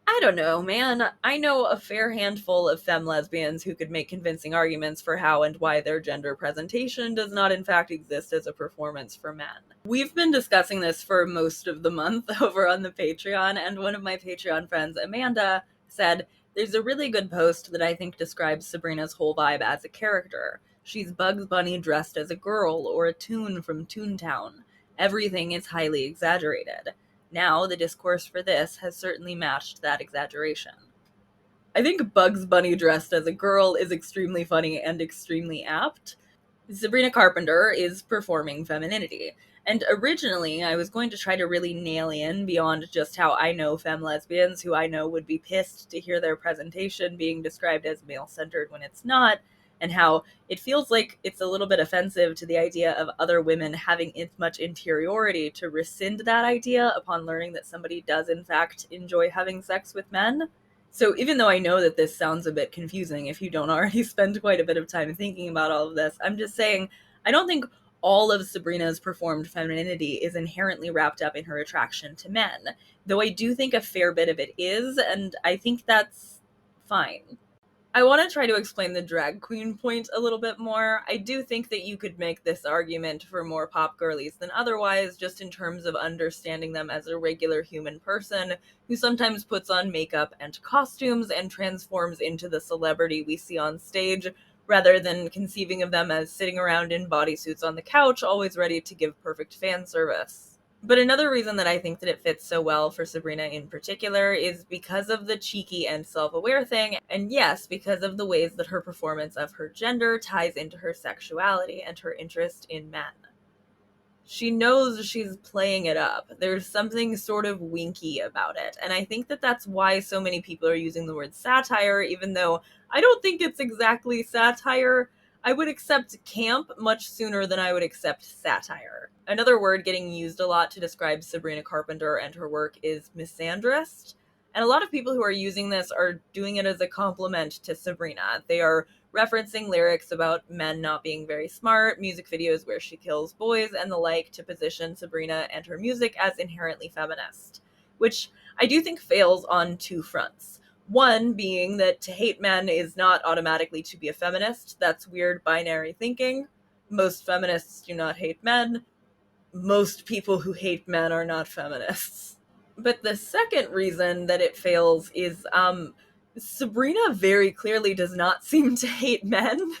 I don't know, man. I know a fair handful of femme lesbians who could make convincing arguments for how and why their gender presentation does not in fact exist as a performance for men. We've been discussing this for most of the month over on the Patreon, and one of my Patreon friends, Amanda, said, "There's a really good post that I think describes Sabrina's whole vibe as a character. She's Bugs Bunny dressed as a girl or a Toon from Toontown. Everything is highly exaggerated. Now, the discourse for this has certainly matched that exaggeration." I think Bugs Bunny dressed as a girl is extremely funny and extremely apt. Sabrina Carpenter is performing femininity, and originally I was going to try to really nail in beyond just how I know femme lesbians who I know would be pissed to hear their presentation being described as male-centered when it's not, and how it feels like it's a little bit offensive to the idea of other women having as much interiority to rescind that idea upon learning that somebody does in fact enjoy having sex with men. So even though I know that this sounds a bit confusing if you don't already spend quite a bit of time thinking about all of this, I'm just saying, I don't think all of Sabrina's performed femininity is inherently wrapped up in her attraction to men, though I do think a fair bit of it is, and I think that's fine. I want to try to explain the drag queen point a little bit more. I do think that you could make this argument for more pop girlies than otherwise, just in terms of understanding them as a regular human person who sometimes puts on makeup and costumes and transforms into the celebrity we see on stage, rather than conceiving of them as sitting around in bodysuits on the couch, always ready to give perfect fan service. But another reason that I think that it fits so well for Sabrina in particular is because of the cheeky and self-aware thing, and yes, because of the ways that her performance of her gender ties into her sexuality and her interest in men. She knows she's playing it up. There's something sort of winky about it, and I think that that's why so many people are using the word satire, even though I don't think it's exactly satire. I would accept camp much sooner than I would accept satire. Another word getting used a lot to describe Sabrina Carpenter and her work is misandrist, and a lot of people who are using this are doing it as a compliment to Sabrina. They are referencing lyrics about men not being very smart, music videos where she kills boys, and the like to position Sabrina and her music as inherently feminist, which I do think fails on two fronts. One being that to hate men is not automatically to be a feminist. That's weird binary thinking. Most feminists do not hate men. Most people who hate men are not feminists. But the second reason that it fails is Sabrina very clearly does not seem to hate men.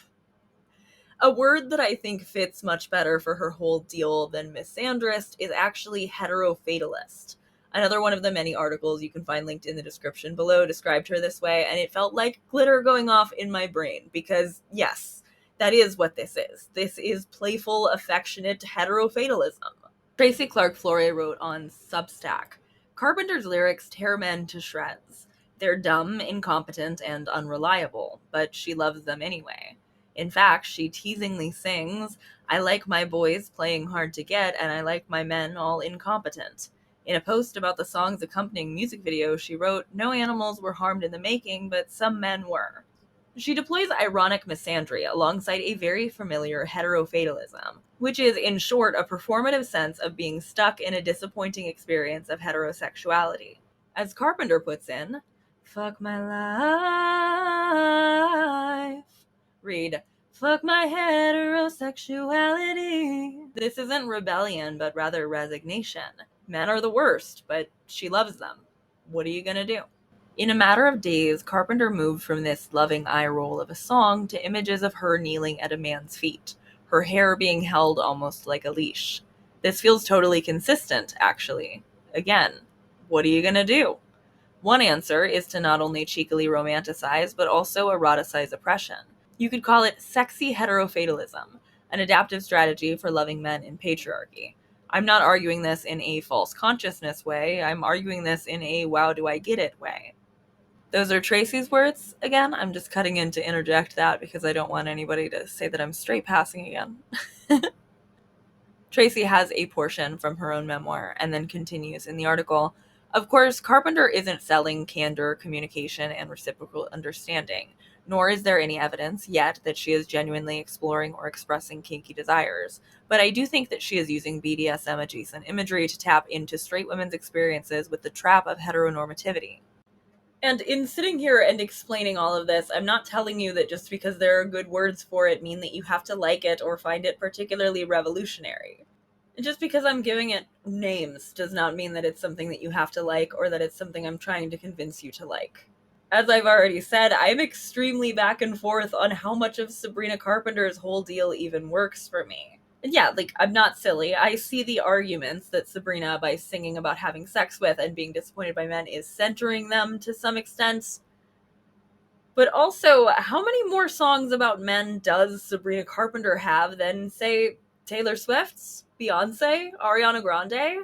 A word that I think fits much better for her whole deal than misandrist is actually heterofatalist. Another one of the many articles you can find linked in the description below described her this way, and it felt like glitter going off in my brain, because yes, that is what this is. This is playful, affectionate heterofatalism. Tracy Clark Flore wrote on Substack, Carpenter's lyrics tear men to shreds. They're dumb, incompetent, and unreliable, but she loves them anyway. In fact, she teasingly sings, I like my boys playing hard to get, and I like my men all incompetent. In a post about the song's accompanying music video, she wrote, no animals were harmed in the making, but some men were. She deploys ironic misandry alongside a very familiar heterofatalism, which is, in short, a performative sense of being stuck in a disappointing experience of heterosexuality. As Carpenter puts in, fuck my life. Read, fuck my heterosexuality. This isn't rebellion, but rather resignation. Men are the worst, but she loves them. What are you gonna do? In a matter of days, Carpenter moved from this loving eye roll of a song to images of her kneeling at a man's feet, her hair being held almost like a leash. This feels totally consistent, actually. Again, what are you gonna do? One answer is to not only cheekily romanticize, but also eroticize oppression. You could call it sexy heterofatalism, an adaptive strategy for loving men in patriarchy. I'm not arguing this in a false consciousness way, I'm arguing this in a wow do I get it way. Those are Tracy's words. Again, I'm just cutting in to interject that because I don't want anybody to say that I'm straight passing again. Tracy has a portion from her own memoir and then continues in the article. Of course, Carpenter isn't selling candor, communication, and reciprocal understanding, nor is there any evidence yet that she is genuinely exploring or expressing kinky desires. But I do think that she is using BDSM adjacent imagery to tap into straight women's experiences with the trap of heteronormativity. And in sitting here and explaining all of this, I'm not telling you that just because there are good words for it mean that you have to like it or find it particularly revolutionary. Just because I'm giving it names does not mean that it's something that you have to like or that it's something I'm trying to convince you to like. As I've already said, I'm extremely back and forth on how much of Sabrina Carpenter's whole deal even works for me. And yeah, like, I'm not silly. I see the arguments that Sabrina, by singing about having sex with and being disappointed by men, is centering them to some extent. But also, how many more songs about men does Sabrina Carpenter have than, say, Taylor Swift's, Beyonce, Ariana Grande?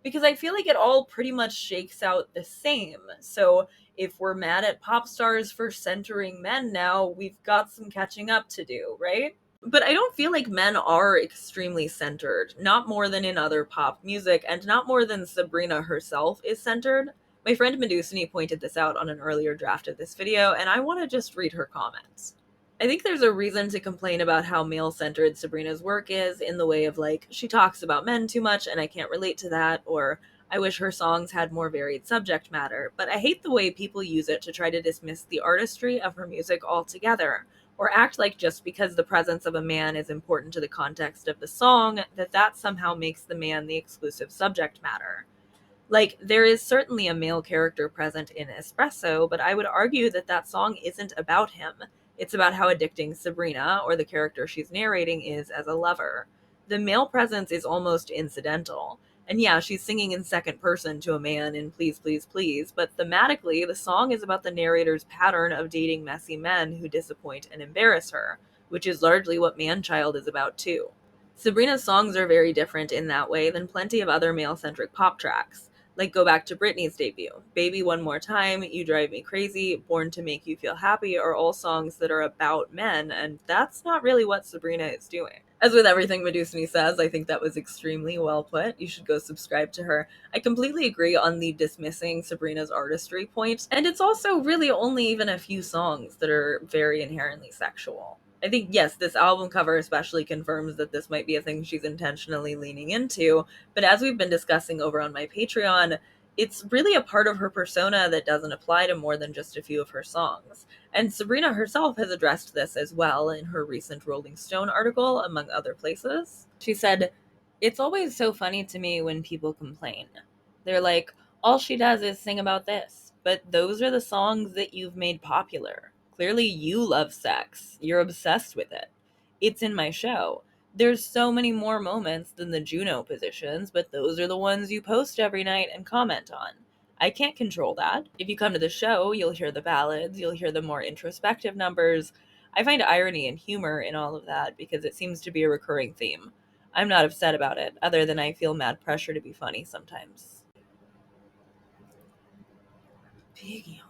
Because I feel like it all pretty much shakes out the same. So if we're mad at pop stars for centering men now, we've got some catching up to do, right? But I don't feel like men are extremely centered, not more than in other pop music, and not more than Sabrina herself is centered. My friend Medusone pointed this out on an earlier draft of this video, and I want to just read her comments. I think there's a reason to complain about how male-centered Sabrina's work is, in the way of, like, she talks about men too much and I can't relate to that, or I wish her songs had more varied subject matter, but I hate the way people use it to try to dismiss the artistry of her music altogether, or act like just because the presence of a man is important to the context of the song, that somehow makes the man the exclusive subject matter. Like, there is certainly a male character present in Espresso, but I would argue that song isn't about him. It's about how addicting Sabrina, or the character she's narrating, is as a lover. The male presence is almost incidental. And yeah, she's singing in second person to a man in Please, Please, Please, but thematically, the song is about the narrator's pattern of dating messy men who disappoint and embarrass her, which is largely what Man-Child is about too. Sabrina's songs are very different in that way than plenty of other male-centric pop tracks. Like, go back to Britney's debut. Baby One More Time, You Drive Me Crazy, Born to Make You Feel Happy are all songs that are about men, and that's not really what Sabrina is doing. As with everything Medusone says, I think that was extremely well put. You should go subscribe to her. I completely agree on the dismissing Sabrina's artistry point, and it's also really only even a few songs that are very inherently sexual. I think, yes, this album cover especially confirms that this might be a thing she's intentionally leaning into, but as we've been discussing over on my Patreon, it's really a part of her persona that doesn't apply to more than just a few of her songs. And Sabrina herself has addressed this as well in her recent Rolling Stone article, among other places. She said, "It's always so funny to me when people complain. They're like, all she does is sing about this, but those are the songs that you've made popular. Clearly you love sex. You're obsessed with it. It's in my show. There's so many more moments than the Juno positions, but those are the ones you post every night and comment on. I can't control that. If you come to the show, you'll hear the ballads, you'll hear the more introspective numbers. I find irony and humor in all of that because it seems to be a recurring theme. I'm not upset about it, other than I feel mad pressure to be funny sometimes." Big yawn.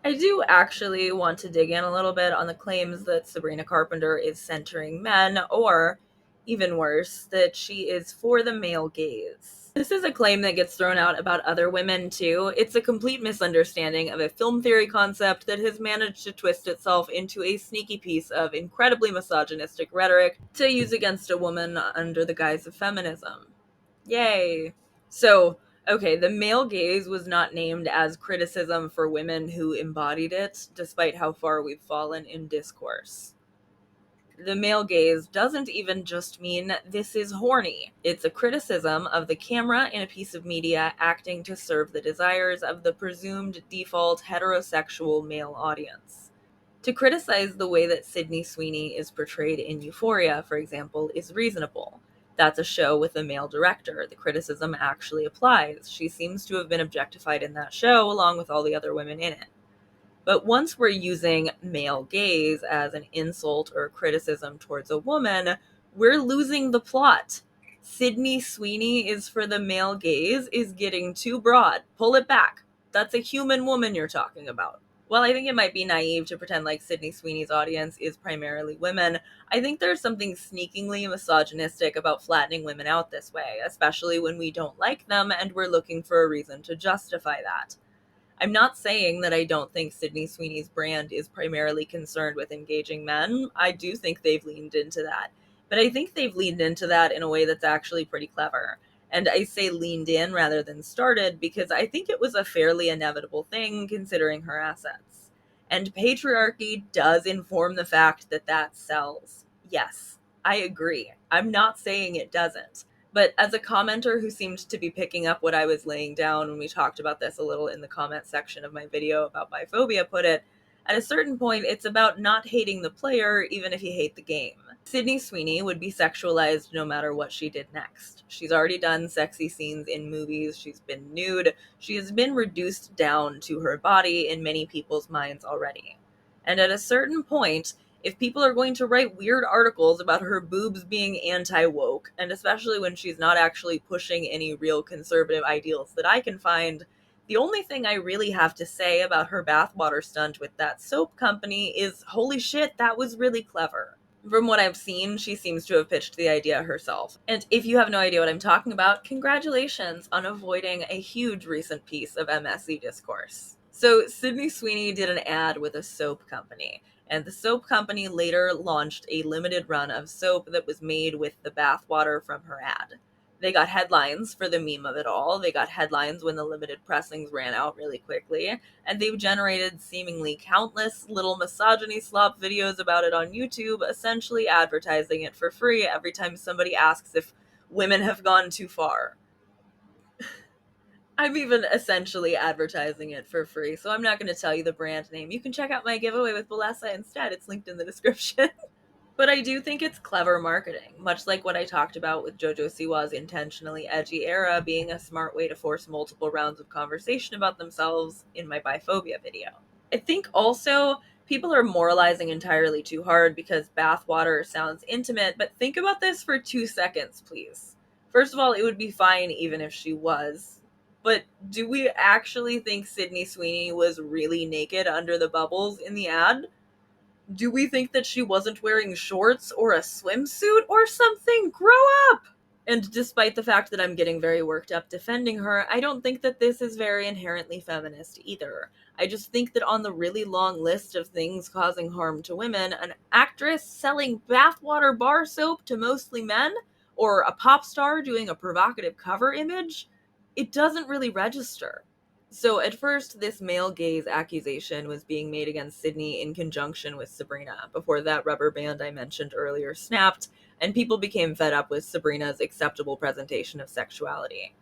I do actually want to dig in a little bit on the claims that Sabrina Carpenter is centering men, or, even worse, that she is for the male gaze. This is a claim that gets thrown out about other women too. It's a complete misunderstanding of a film theory concept that has managed to twist itself into a sneaky piece of incredibly misogynistic rhetoric to use against a woman under the guise of feminism. Yay. So, okay, the male gaze was not named as criticism for women who embodied it, despite how far we've fallen in discourse. The male gaze doesn't even just mean this is horny. It's a criticism of the camera in a piece of media acting to serve the desires of the presumed default heterosexual male audience. To criticize the way that Sydney Sweeney is portrayed in Euphoria, for example, is reasonable. That's a show with a male director. The criticism actually applies. She seems to have been objectified in that show, along with all the other women in it. But once we're using male gaze as an insult or criticism towards a woman, we're losing the plot. Sydney Sweeney is for the male gaze is getting too broad. Pull it back. That's a human woman you're talking about. While I think it might be naive to pretend like Sydney Sweeney's audience is primarily women, I think there's something sneakingly misogynistic about flattening women out this way, especially when we don't like them and we're looking for a reason to justify that. I'm not saying that I don't think Sydney Sweeney's brand is primarily concerned with engaging men. I do think they've leaned into that. But I think they've leaned into that in a way that's actually pretty clever. And I say leaned in rather than started because I think it was a fairly inevitable thing considering her assets. And patriarchy does inform the fact that sells. Yes, I agree. I'm not saying it doesn't. But as a commenter who seemed to be picking up what I was laying down when we talked about this a little in the comment section of my video about biphobia put it, at a certain point it's about not hating the player even if you hate the game. Sydney Sweeney would be sexualized no matter what she did next. She's already done sexy scenes in movies, she's been nude, she has been reduced down to her body in many people's minds already. And at a certain point, if people are going to write weird articles about her boobs being anti-woke, and especially when she's not actually pushing any real conservative ideals that I can find, the only thing I really have to say about her bathwater stunt with that soap company is, holy shit, that was really clever. From what I've seen, she seems to have pitched the idea herself. And if you have no idea what I'm talking about, congratulations on avoiding a huge recent piece of MSC discourse. So Sydney Sweeney did an ad with a soap company, and the soap company later launched a limited run of soap that was made with the bathwater from her ad. They got headlines for the meme of it all. They got headlines when the limited pressings ran out really quickly. And they've generated seemingly countless little misogyny slop videos about it on YouTube, essentially advertising it for free every time somebody asks if women have gone too far. I'm even essentially advertising it for free, so I'm not going to tell you the brand name. You can check out my giveaway with Balessa instead. It's linked in the description. But I do think it's clever marketing, much like what I talked about with Jojo Siwa's intentionally edgy era being a smart way to force multiple rounds of conversation about themselves in my biphobia video. I think also people are moralizing entirely too hard because bathwater sounds intimate, but think about this for 2 seconds, please. First of all, it would be fine even if she was. But do we actually think Sydney Sweeney was really naked under the bubbles in the ad? Do we think that she wasn't wearing shorts or a swimsuit or something? Grow up! And despite the fact that I'm getting very worked up defending her, I don't think that this is very inherently feminist either. I just think that on the really long list of things causing harm to women, an actress selling bathwater bar soap to mostly men, or a pop star doing a provocative cover image, it doesn't really register. So at first, this male gaze accusation was being made against Sydney in conjunction with Sabrina, before that rubber band I mentioned earlier snapped, and people became fed up with Sabrina's acceptable presentation of sexuality.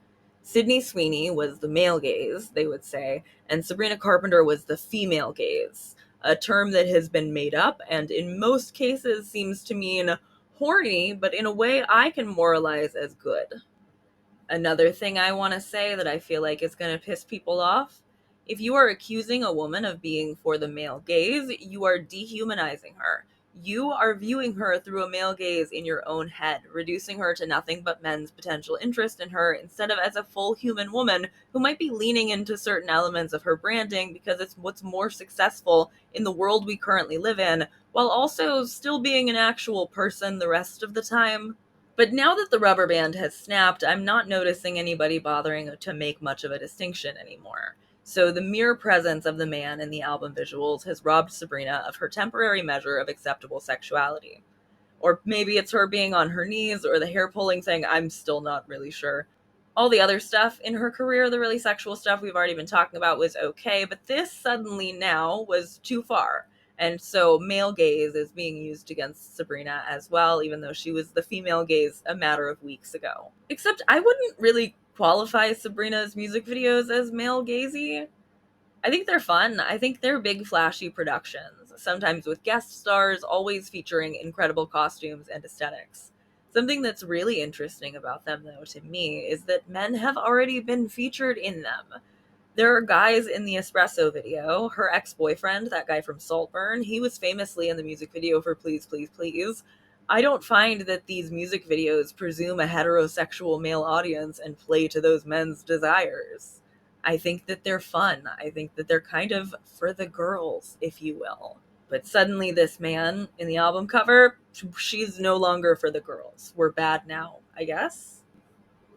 Sydney Sweeney was the male gaze, they would say, and Sabrina Carpenter was the female gaze, a term that has been made up and in most cases seems to mean horny, but in a way I can moralize as good. Another thing I want to say that I feel like is going to piss people off: if you are accusing a woman of being for the male gaze, you are dehumanizing her. You are viewing her through a male gaze in your own head, reducing her to nothing but men's potential interest in her instead of as a full human woman who might be leaning into certain elements of her branding because it's what's more successful in the world we currently live in, while also still being an actual person the rest of the time. But now that the rubber band has snapped, I'm not noticing anybody bothering to make much of a distinction anymore. So the mere presence of the man in the album visuals has robbed Sabrina of her temporary measure of acceptable sexuality. Or maybe it's her being on her knees or the hair pulling thing, I'm still not really sure. All the other stuff in her career, the really sexual stuff we've already been talking about, was okay, but this suddenly now was too far. And so male gaze is being used against Sabrina as well, even though she was the female gaze a matter of weeks ago. Except I wouldn't really qualify Sabrina's music videos as male gazy. I think they're fun. I think they're big, flashy productions, sometimes with guest stars, always featuring incredible costumes and aesthetics. Something that's really interesting about them, though, to me, is that men have already been featured in them. There are guys in the Espresso video. Her ex-boyfriend, that guy from Saltburn, he was famously in the music video for Please, Please, Please. I don't find that these music videos presume a heterosexual male audience and play to those men's desires. I think that they're fun. I think that they're kind of for the girls, if you will. But suddenly this man in the album cover, she's no longer for the girls. We're bad now, I guess.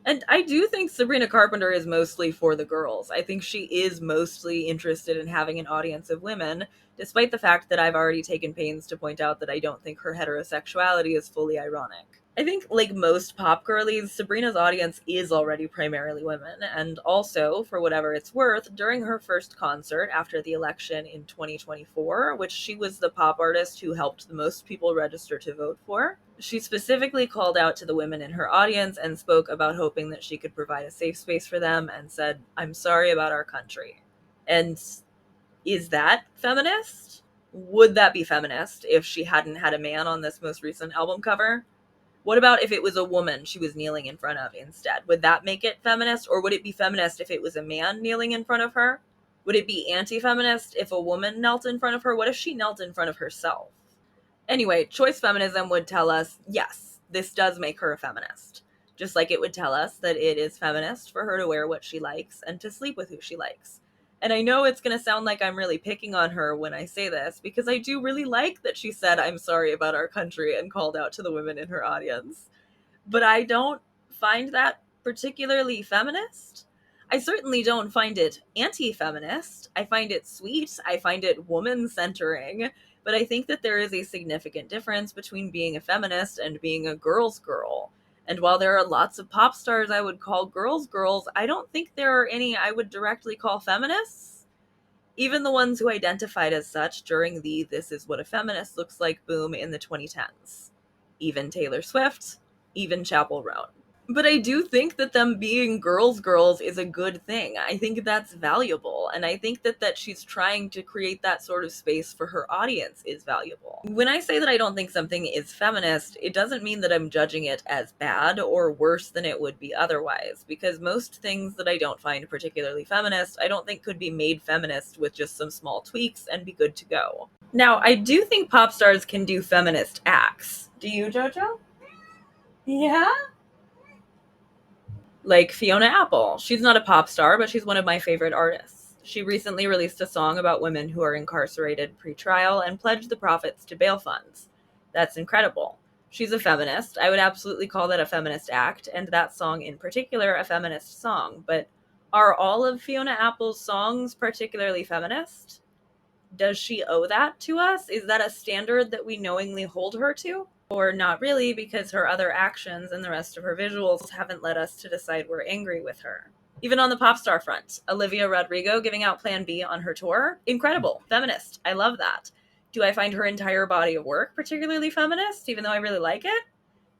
And I do think Sabrina Carpenter is mostly for the girls. I think she is mostly interested in having an audience of women, despite the fact that I've already taken pains to point out that I don't think her heterosexuality is fully ironic. I think, like most pop girlies, Sabrina's audience is already primarily women, and also, for whatever it's worth, during her first concert after the election in 2024, which she was the pop artist who helped the most people register to vote for, she specifically called out to the women in her audience and spoke about hoping that she could provide a safe space for them and said, "I'm sorry about our country." And is that feminist? Would that be feminist if she hadn't had a man on this most recent album cover? What about if it was a woman she was kneeling in front of instead? Would that make it feminist? Or would it be feminist if it was a man kneeling in front of her? Would it be anti-feminist if a woman knelt in front of her? What if she knelt in front of herself? Anyway, choice feminism would tell us, yes, this does make her a feminist. Just like it would tell us that it is feminist for her to wear what she likes and to sleep with who she likes. And I know it's going to sound like I'm really picking on her when I say this, because I do really like that she said, "I'm sorry about our country," and called out to the women in her audience. But I don't find that particularly feminist. I certainly don't find it anti-feminist. I find it sweet. I find it woman-centering. But I think that there is a significant difference between being a feminist and being a girl's girl. And while there are lots of pop stars I would call girls, I don't think there are any I would directly call feminists. Even the ones who identified as such during the "this is what a feminist looks like" boom in the 2010s. Even Taylor Swift, even Chappell Roan. But I do think that them being girls is a good thing. I think that's valuable, and I think that she's trying to create that sort of space for her audience is valuable. When I say that I don't think something is feminist, it doesn't mean that I'm judging it as bad or worse than it would be otherwise, because most things that I don't find particularly feminist, I don't think could be made feminist with just some small tweaks and be good to go. Now, I do think pop stars can do feminist acts. Do you, Jojo? Yeah? Like Fiona Apple. She's not a pop star, but she's one of my favorite artists. She recently released a song about women who are incarcerated pre-trial and pledged the profits to bail funds. That's incredible. She's a feminist. I would absolutely call that a feminist act, and that song in particular a feminist song. But are all of Fiona Apple's songs particularly feminist? Does she owe that to us? Is that a standard that we knowingly hold her to? Or not really, because her other actions and the rest of her visuals haven't led us to decide we're angry with her. Even on the pop star front, Olivia Rodrigo giving out Plan B on her tour, incredible, feminist, I love that. Do I find her entire body of work particularly feminist, even though I really like it?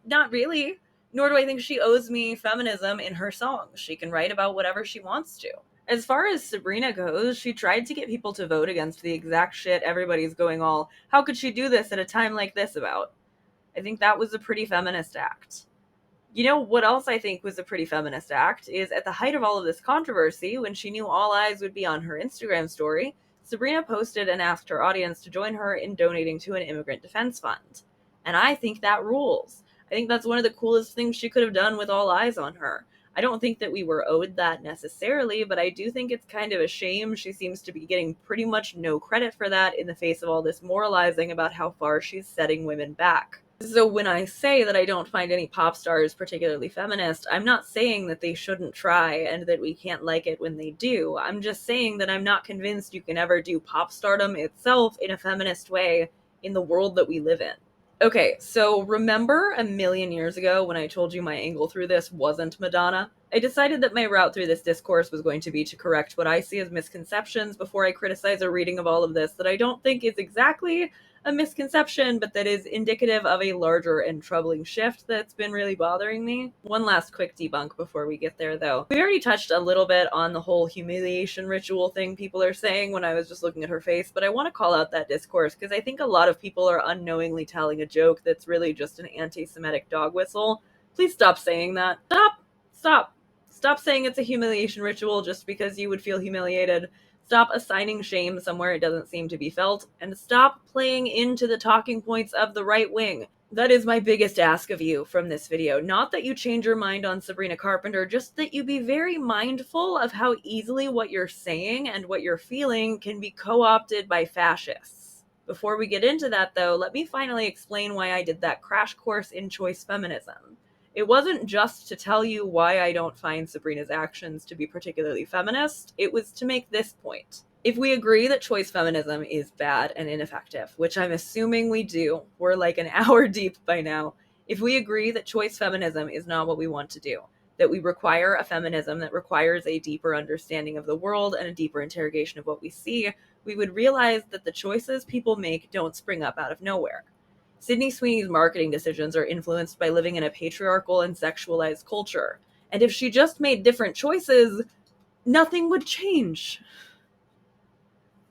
Not really, nor do I think she owes me feminism in her songs. She can write about whatever she wants to. As far as Sabrina goes, she tried to get people to vote against the exact shit everybody's going all, how could she do this at a time like this about? I think that was a pretty feminist act. You know what else I think was a pretty feminist act is at the height of all of this controversy, when she knew all eyes would be on her Instagram story, Sabrina posted and asked her audience to join her in donating to an immigrant defense fund. And I think that rules. I think that's one of the coolest things she could have done with all eyes on her. I don't think that we were owed that necessarily, but I do think it's kind of a shame she seems to be getting pretty much no credit for that in the face of all this moralizing about how far she's setting women back. So when I say that I don't find any pop stars particularly feminist, I'm not saying that they shouldn't try and that we can't like it when they do. I'm just saying that I'm not convinced you can ever do pop stardom itself in a feminist way in the world that we live in. Okay, so remember a million years ago when I told you my angle through this wasn't Madonna? I decided that my route through this discourse was going to be to correct what I see as misconceptions before I criticize a reading of all of this that I don't think is exactly a misconception, but that is indicative of a larger and troubling shift that's been really bothering me. One last quick debunk before we get there, though. We already touched a little bit on the whole humiliation ritual thing people are saying when I was just looking at her face, but I want to call out that discourse because I think a lot of people are unknowingly telling a joke that's really just an anti-Semitic dog whistle. Please stop saying that. Stop saying it's a humiliation ritual just because you would feel humiliated. Stop assigning shame somewhere it doesn't seem to be felt, and stop playing into the talking points of the right wing. That is my biggest ask of you from this video. Not that you change your mind on Sabrina Carpenter, just that you be very mindful of how easily what you're saying and what you're feeling can be co-opted by fascists. Before we get into that, though, let me finally explain why I did that crash course in choice feminism. It wasn't just to tell you why I don't find Sabrina's actions to be particularly feminist, it was to make this point. If we agree that choice feminism is bad and ineffective, which I'm assuming we do, we're like an hour deep by now, if we agree that choice feminism is not what we want to do, that we require a feminism that requires a deeper understanding of the world and a deeper interrogation of what we see, we would realize that the choices people make don't spring up out of nowhere. Sydney Sweeney's marketing decisions are influenced by living in a patriarchal and sexualized culture. And if she just made different choices, nothing would change.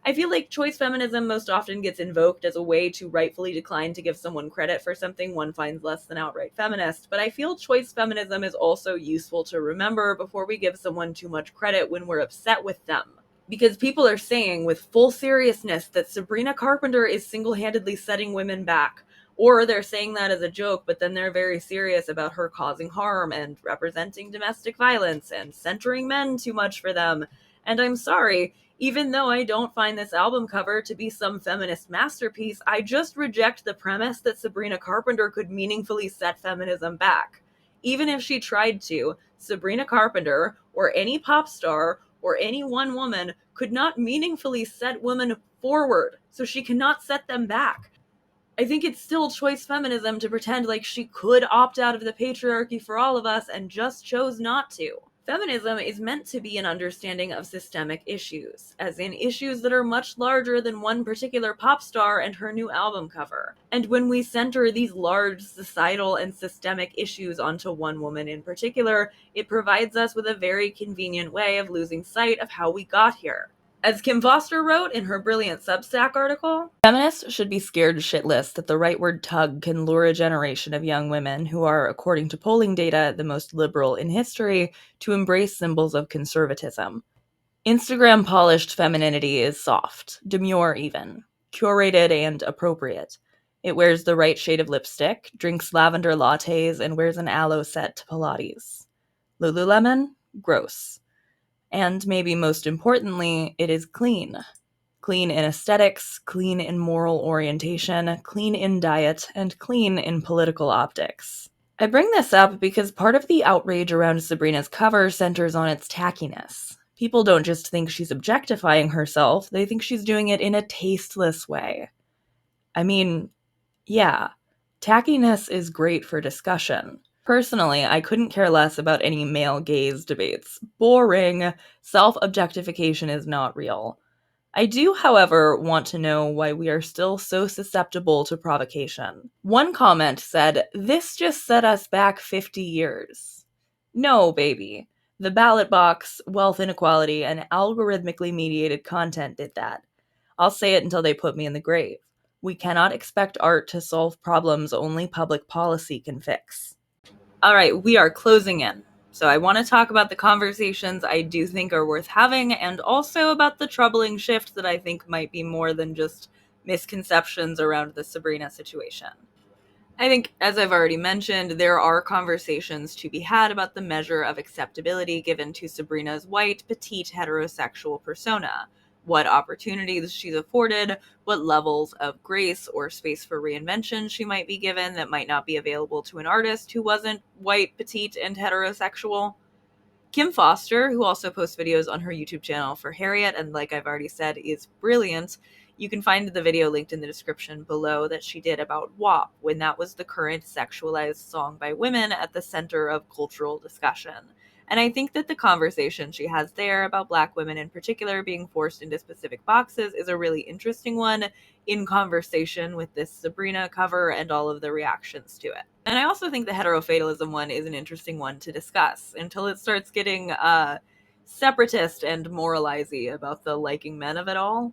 I feel like choice feminism most often gets invoked as a way to rightfully decline to give someone credit for something one finds less than outright feminist, but I feel choice feminism is also useful to remember before we give someone too much credit when we're upset with them. Because people are saying with full seriousness that Sabrina Carpenter is single-handedly setting women back. Or they're saying that as a joke, but then they're very serious about her causing harm and representing domestic violence and centering men too much for them. And I'm sorry, even though I don't find this album cover to be some feminist masterpiece, I just reject the premise that Sabrina Carpenter could meaningfully set feminism back. Even if she tried to, Sabrina Carpenter, or any pop star, or any one woman, could not meaningfully set women forward, so she cannot set them back. I think it's still choice feminism to pretend like she could opt out of the patriarchy for all of us and just chose not to. Feminism is meant to be an understanding of systemic issues, as in issues that are much larger than one particular pop star and her new album cover. And when we center these large societal and systemic issues onto one woman in particular, it provides us with a very convenient way of losing sight of how we got here. As Kim Foster wrote in her brilliant Substack article, feminists should be scared shitless that the rightward tug can lure a generation of young women who are, according to polling data, the most liberal in history, to embrace symbols of conservatism. Instagram polished femininity is soft, demure even, curated and appropriate. It wears the right shade of lipstick, drinks lavender lattes, and wears an aloe set to Pilates. Lululemon? Gross. And maybe most importantly, it is clean. Clean in aesthetics, clean in moral orientation, clean in diet, and clean in political optics. I bring this up because part of the outrage around Sabrina's cover centers on its tackiness. People don't just think she's objectifying herself, they think she's doing it in a tasteless way. I mean, yeah, tackiness is great for discussion. Personally, I couldn't care less about any male gaze debates. Boring. Self-objectification is not real. I do, however, want to know why we are still so susceptible to provocation. One comment said, "This just set us back 50 years. No, baby. The ballot box, wealth inequality, and algorithmically mediated content did that. I'll say it until they put me in the grave. We cannot expect art to solve problems only public policy can fix." All right, we are closing in. So I want to talk about the conversations I do think are worth having, and also about the troubling shift that I think might be more than just misconceptions around the Sabrina situation. I think, as I've already mentioned, there are conversations to be had about the measure of acceptability given to Sabrina's white, petite, heterosexual persona, what opportunities she's afforded, what levels of grace or space for reinvention she might be given that might not be available to an artist who wasn't white, petite, and heterosexual. Kim Foster, who also posts videos on her YouTube channel for Harriet, and like I've already said, is brilliant. You can find the video linked in the description below that she did about WAP, when that was the current sexualized song by women at the center of cultural discussion. And I think that the conversation she has there about Black women in particular being forced into specific boxes is a really interesting one in conversation with this Sabrina cover and all of the reactions to it. And I also think the heterofatalism one is an interesting one to discuss until it starts getting separatist and moralizing about the liking men of it all.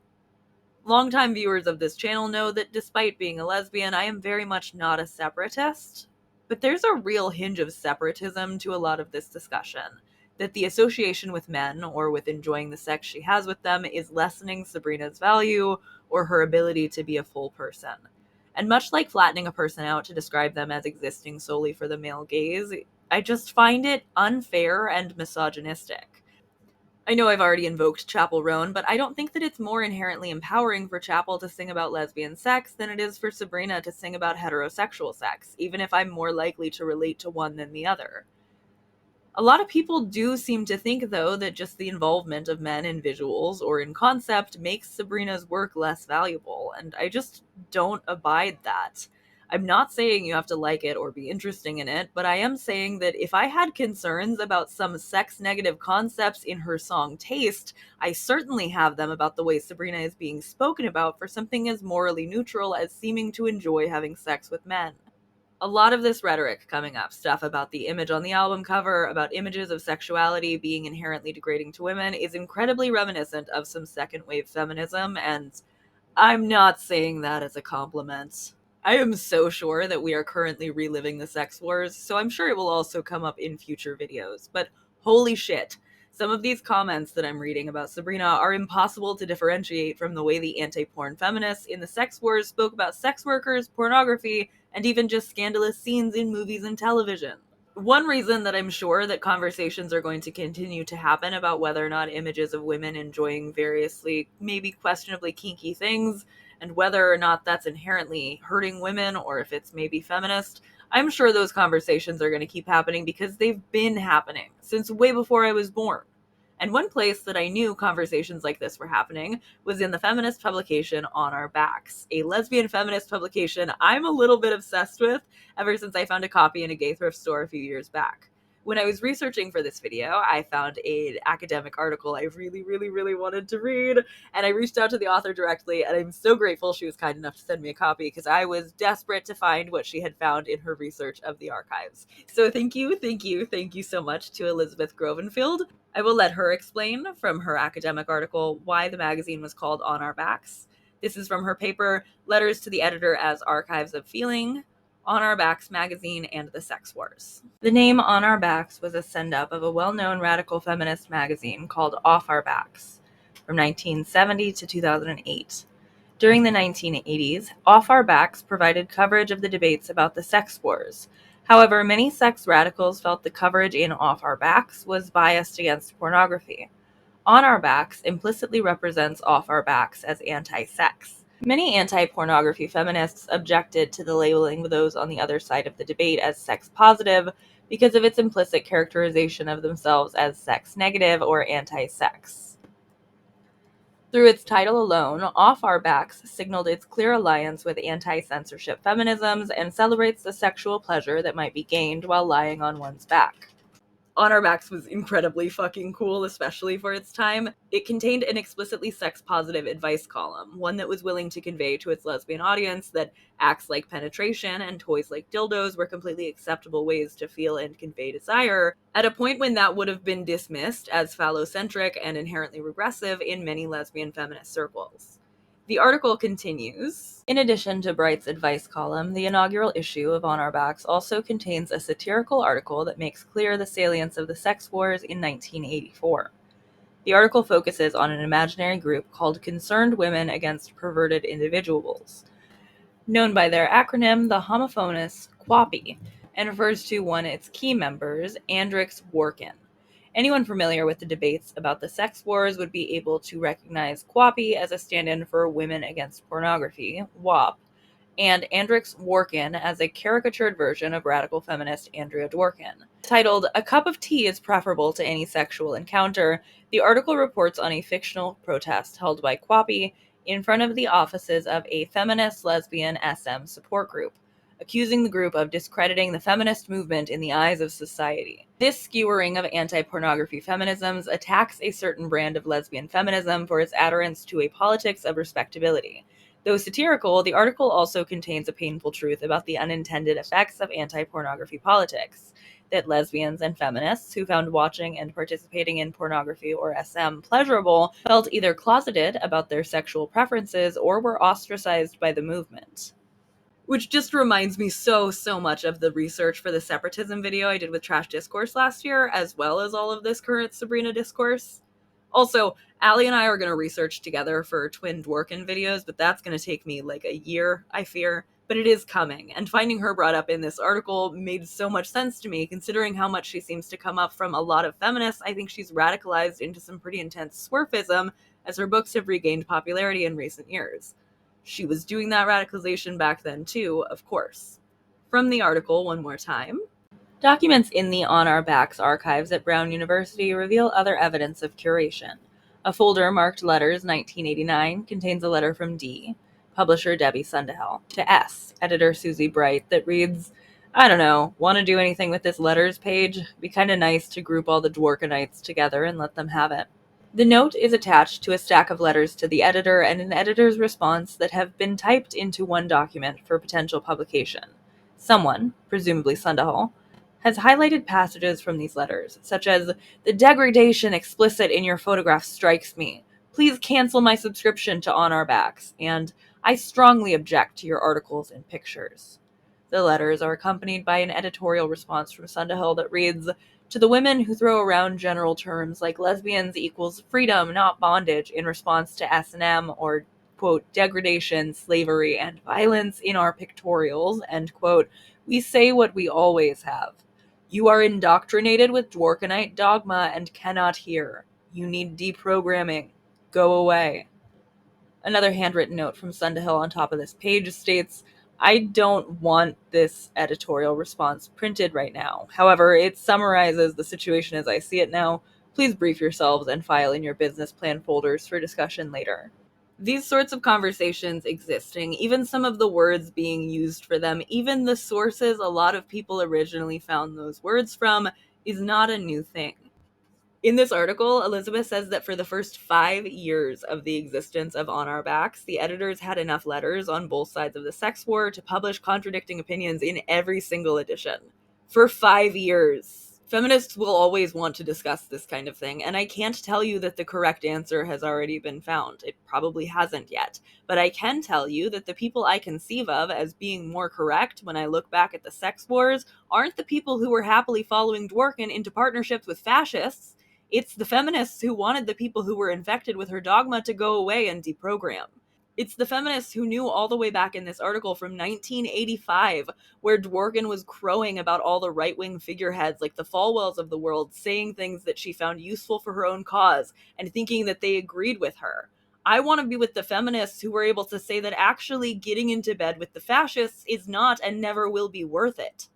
Longtime viewers of this channel know that despite being a lesbian, I am very much not a separatist. But there's a real hinge of separatism to a lot of this discussion, that the association with men, or with enjoying the sex she has with them, is lessening Sabrina's value or her ability to be a full person. And much like flattening a person out to describe them as existing solely for the male gaze, I just find it unfair and misogynistic. I know I've already invoked Chapel Roan, but I don't think that it's more inherently empowering for Chapel to sing about lesbian sex than it is for Sabrina to sing about heterosexual sex, even if I'm more likely to relate to one than the other. A lot of people do seem to think, though, that just the involvement of men in visuals or in concept makes Sabrina's work less valuable, and I just don't abide that. I'm not saying you have to like it or be interested in it, but I am saying that if I had concerns about some sex-negative concepts in her song Taste, I certainly have them about the way Sabrina is being spoken about for something as morally neutral as seeming to enjoy having sex with men. A lot of this rhetoric coming up, stuff about the image on the album cover, about images of sexuality being inherently degrading to women, is incredibly reminiscent of some second-wave feminism, and I'm not saying that as a compliment. I am so sure that we are currently reliving the sex wars, so I'm sure it will also come up in future videos, but holy shit. Some of these comments that I'm reading about Sabrina are impossible to differentiate from the way the anti-porn feminists in the sex wars spoke about sex workers, pornography, and even just scandalous scenes in movies and television. One reason that I'm sure that conversations are going to continue to happen about whether or not images of women enjoying variously, maybe questionably kinky things, and whether or not that's inherently hurting women or if it's maybe feminist, I'm sure those conversations are going to keep happening because they've been happening since way before I was born. And one place that I knew conversations like this were happening was in the feminist publication On Our Backs, a lesbian feminist publication I'm a little bit obsessed with ever since I found a copy in a gay thrift store a few years back. When I was researching for this video, I found an academic article I really wanted to read, and I reached out to the author directly, and I'm so grateful she was kind enough to send me a copy because I was desperate to find what she had found in her research of the archives. So thank you so much to Elizabeth Grovenfield. I will let her explain from her academic article why the magazine was called On Our Backs. This is from her paper, Letters to the Editor as Archives of Feeling, On Our Backs magazine, and the Sex Wars. The name On Our Backs was a send-up of a well-known radical feminist magazine called Off Our Backs from 1970 to 2008. During the 1980s, Off Our Backs provided coverage of the debates about the sex wars. However, many sex radicals felt the coverage in Off Our Backs was biased against pornography. On Our Backs implicitly represents Off Our Backs as anti-sex. Many anti-pornography feminists objected to the labeling of those on the other side of the debate as sex positive because of its implicit characterization of themselves as sex negative or anti-sex. Through its title alone, Off Our Backs signaled its clear alliance with anti-censorship feminisms and celebrates the sexual pleasure that might be gained while lying on one's back. On Our Backs was incredibly fucking cool, especially for its time. It contained an explicitly sex-positive advice column, one that was willing to convey to its lesbian audience that acts like penetration and toys like dildos were completely acceptable ways to feel and convey desire, at a point when that would have been dismissed as phallocentric and inherently regressive in many lesbian feminist circles. The article continues. In addition to Bright's advice column, the inaugural issue of On Our Backs also contains a satirical article that makes clear the salience of the sex wars in 1984. The article focuses on an imaginary group called Concerned Women Against Perverted Individuals, known by their acronym, the homophonous QWAPI, and refers to one of its key members, Andrix Workin. Anyone familiar with the debates about the sex wars would be able to recognize QWAPI as a stand-in for Women Against Pornography, WAP, and Andrix Workin as a caricatured version of radical feminist Andrea Dworkin. Titled, "A Cup of Tea is Preferable to Any Sexual Encounter," the article reports on a fictional protest held by QWAPI in front of the offices of a feminist lesbian SM support group, accusing the group of discrediting the feminist movement in the eyes of society. This skewering of anti-pornography feminisms attacks a certain brand of lesbian feminism for its adherence to a politics of respectability. Though satirical, the article also contains a painful truth about the unintended effects of anti-pornography politics, that lesbians and feminists who found watching and participating in pornography or SM pleasurable felt either closeted about their sexual preferences or were ostracized by the movement. Which just reminds me so much of the research for the separatism video I did with Trash Discourse last year, as well as all of this current Sabrina discourse. Also, Allie and I are going to research together for twin Dworkin videos, but that's going to take me like a year, I fear. But it is coming, and finding her brought up in this article made so much sense to me, considering how much she seems to come up from a lot of feminists. I think she's radicalized into some pretty intense swerfism, as her books have regained popularity in recent years. She was doing that radicalization back then too, of course. From the article, one more time. Documents in the On Our Backs archives at Brown University reveal other evidence of curation. A folder marked Letters 1989 contains a letter from D, publisher Debbie Sundahel, to S, editor Susie Bright, that reads, "I don't know, want to do anything with this letters page? Be kind of nice to group all the Dworkinites together and let them have it." The note is attached to a stack of letters to the editor and an editor's response that have been typed into one document for potential publication. Someone, presumably Sundahel, has highlighted passages from these letters, such as, "The degradation explicit in your photograph strikes me. Please cancel my subscription to On Our Backs," and "I strongly object to your articles and pictures." The letters are accompanied by an editorial response from Sundahel that reads, "To the women who throw around general terms like lesbians equals freedom, not bondage, in response to S&M or, quote, degradation, slavery, and violence in our pictorials, end quote, we say what we always have. You are indoctrinated with Dworkinite dogma and cannot hear. You need deprogramming. Go away." Another handwritten note from Sundahel on top of this page states, "I don't want this editorial response printed right now. However, it summarizes the situation as I see it now. Please brief yourselves and file in your business plan folders for discussion later. These sorts of conversations existing, even some of the words being used for them, even the sources a lot of people originally found those words from, is not a new thing. In this article, Elizabeth says that for the first 5 years of the existence of On Our Backs, the editors had enough letters on both sides of the sex war to publish contradicting opinions in every single edition. For 5 years. Feminists will always want to discuss this kind of thing, and I can't tell you that the correct answer has already been found. It probably hasn't yet. But I can tell you that the people I conceive of as being more correct when I look back at the sex wars aren't the people who were happily following Dworkin into partnerships with fascists. It's the feminists who wanted the people who were infected with her dogma to go away and deprogram. It's the feminists who knew all the way back in this article from 1985, where Dworkin was crowing about all the right-wing figureheads like the Falwells of the world saying things that she found useful for her own cause and thinking that they agreed with her. I want to be with the feminists who were able to say that actually getting into bed with the fascists is not and never will be worth it.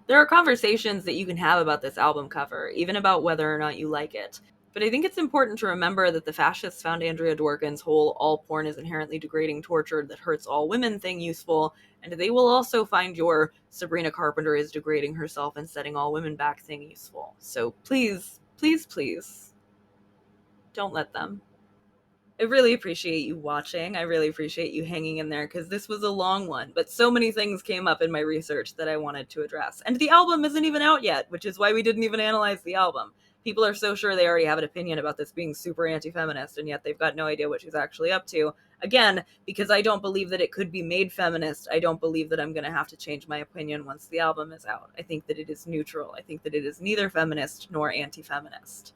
There are conversations that you can have about this album cover, even about whether or not you like it. But I think it's important to remember that the fascists found Andrea Dworkin's whole all porn is inherently degrading torture that hurts all women thing useful, and they will also find your Sabrina Carpenter is degrading herself and setting all women back thing useful. So please, please, please, don't let them. I really appreciate you watching. I really appreciate you hanging in there because this was a long one, but so many things came up in my research that I wanted to address. And the album isn't even out yet, which is why we didn't even analyze the album. People are so sure they already have an opinion about this being super anti-feminist, and yet they've got no idea what she's actually up to. Again, because I don't believe that it could be made feminist, I don't believe that I'm going to have to change my opinion once the album is out. I think that it is neutral. I think that it is neither feminist nor anti-feminist.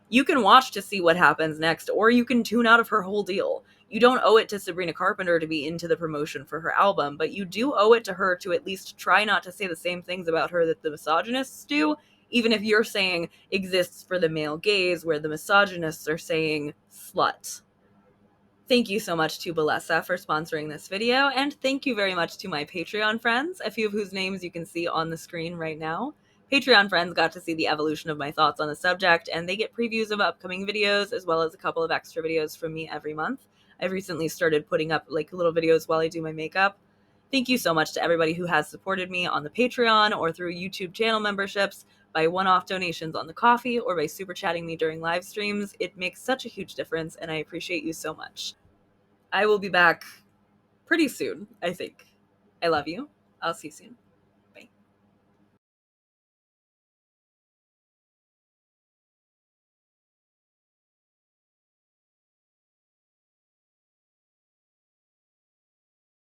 You can watch to see what happens next, or you can tune out of her whole deal. You don't owe it to Sabrina Carpenter to be into the promotion for her album, but you do owe it to her to at least try not to say the same things about her that the misogynists do, even if you're saying exists for the male gaze, where the misogynists are saying slut. Thank you so much to Balesa for sponsoring this video, and thank you very much to my Patreon friends, a few of whose names you can see on the screen right now. Patreon friends got to see the evolution of my thoughts on the subject, and they get previews of upcoming videos, as well as a couple of extra videos from me every month. I've recently started putting up like little videos while I do my makeup. Thank you so much to everybody who has supported me on the Patreon or through YouTube channel memberships, by one-off donations on the coffee, or by super chatting me during live streams. It makes such a huge difference, and I appreciate you so much. I will be back pretty soon, I think. I love you. I'll see you soon.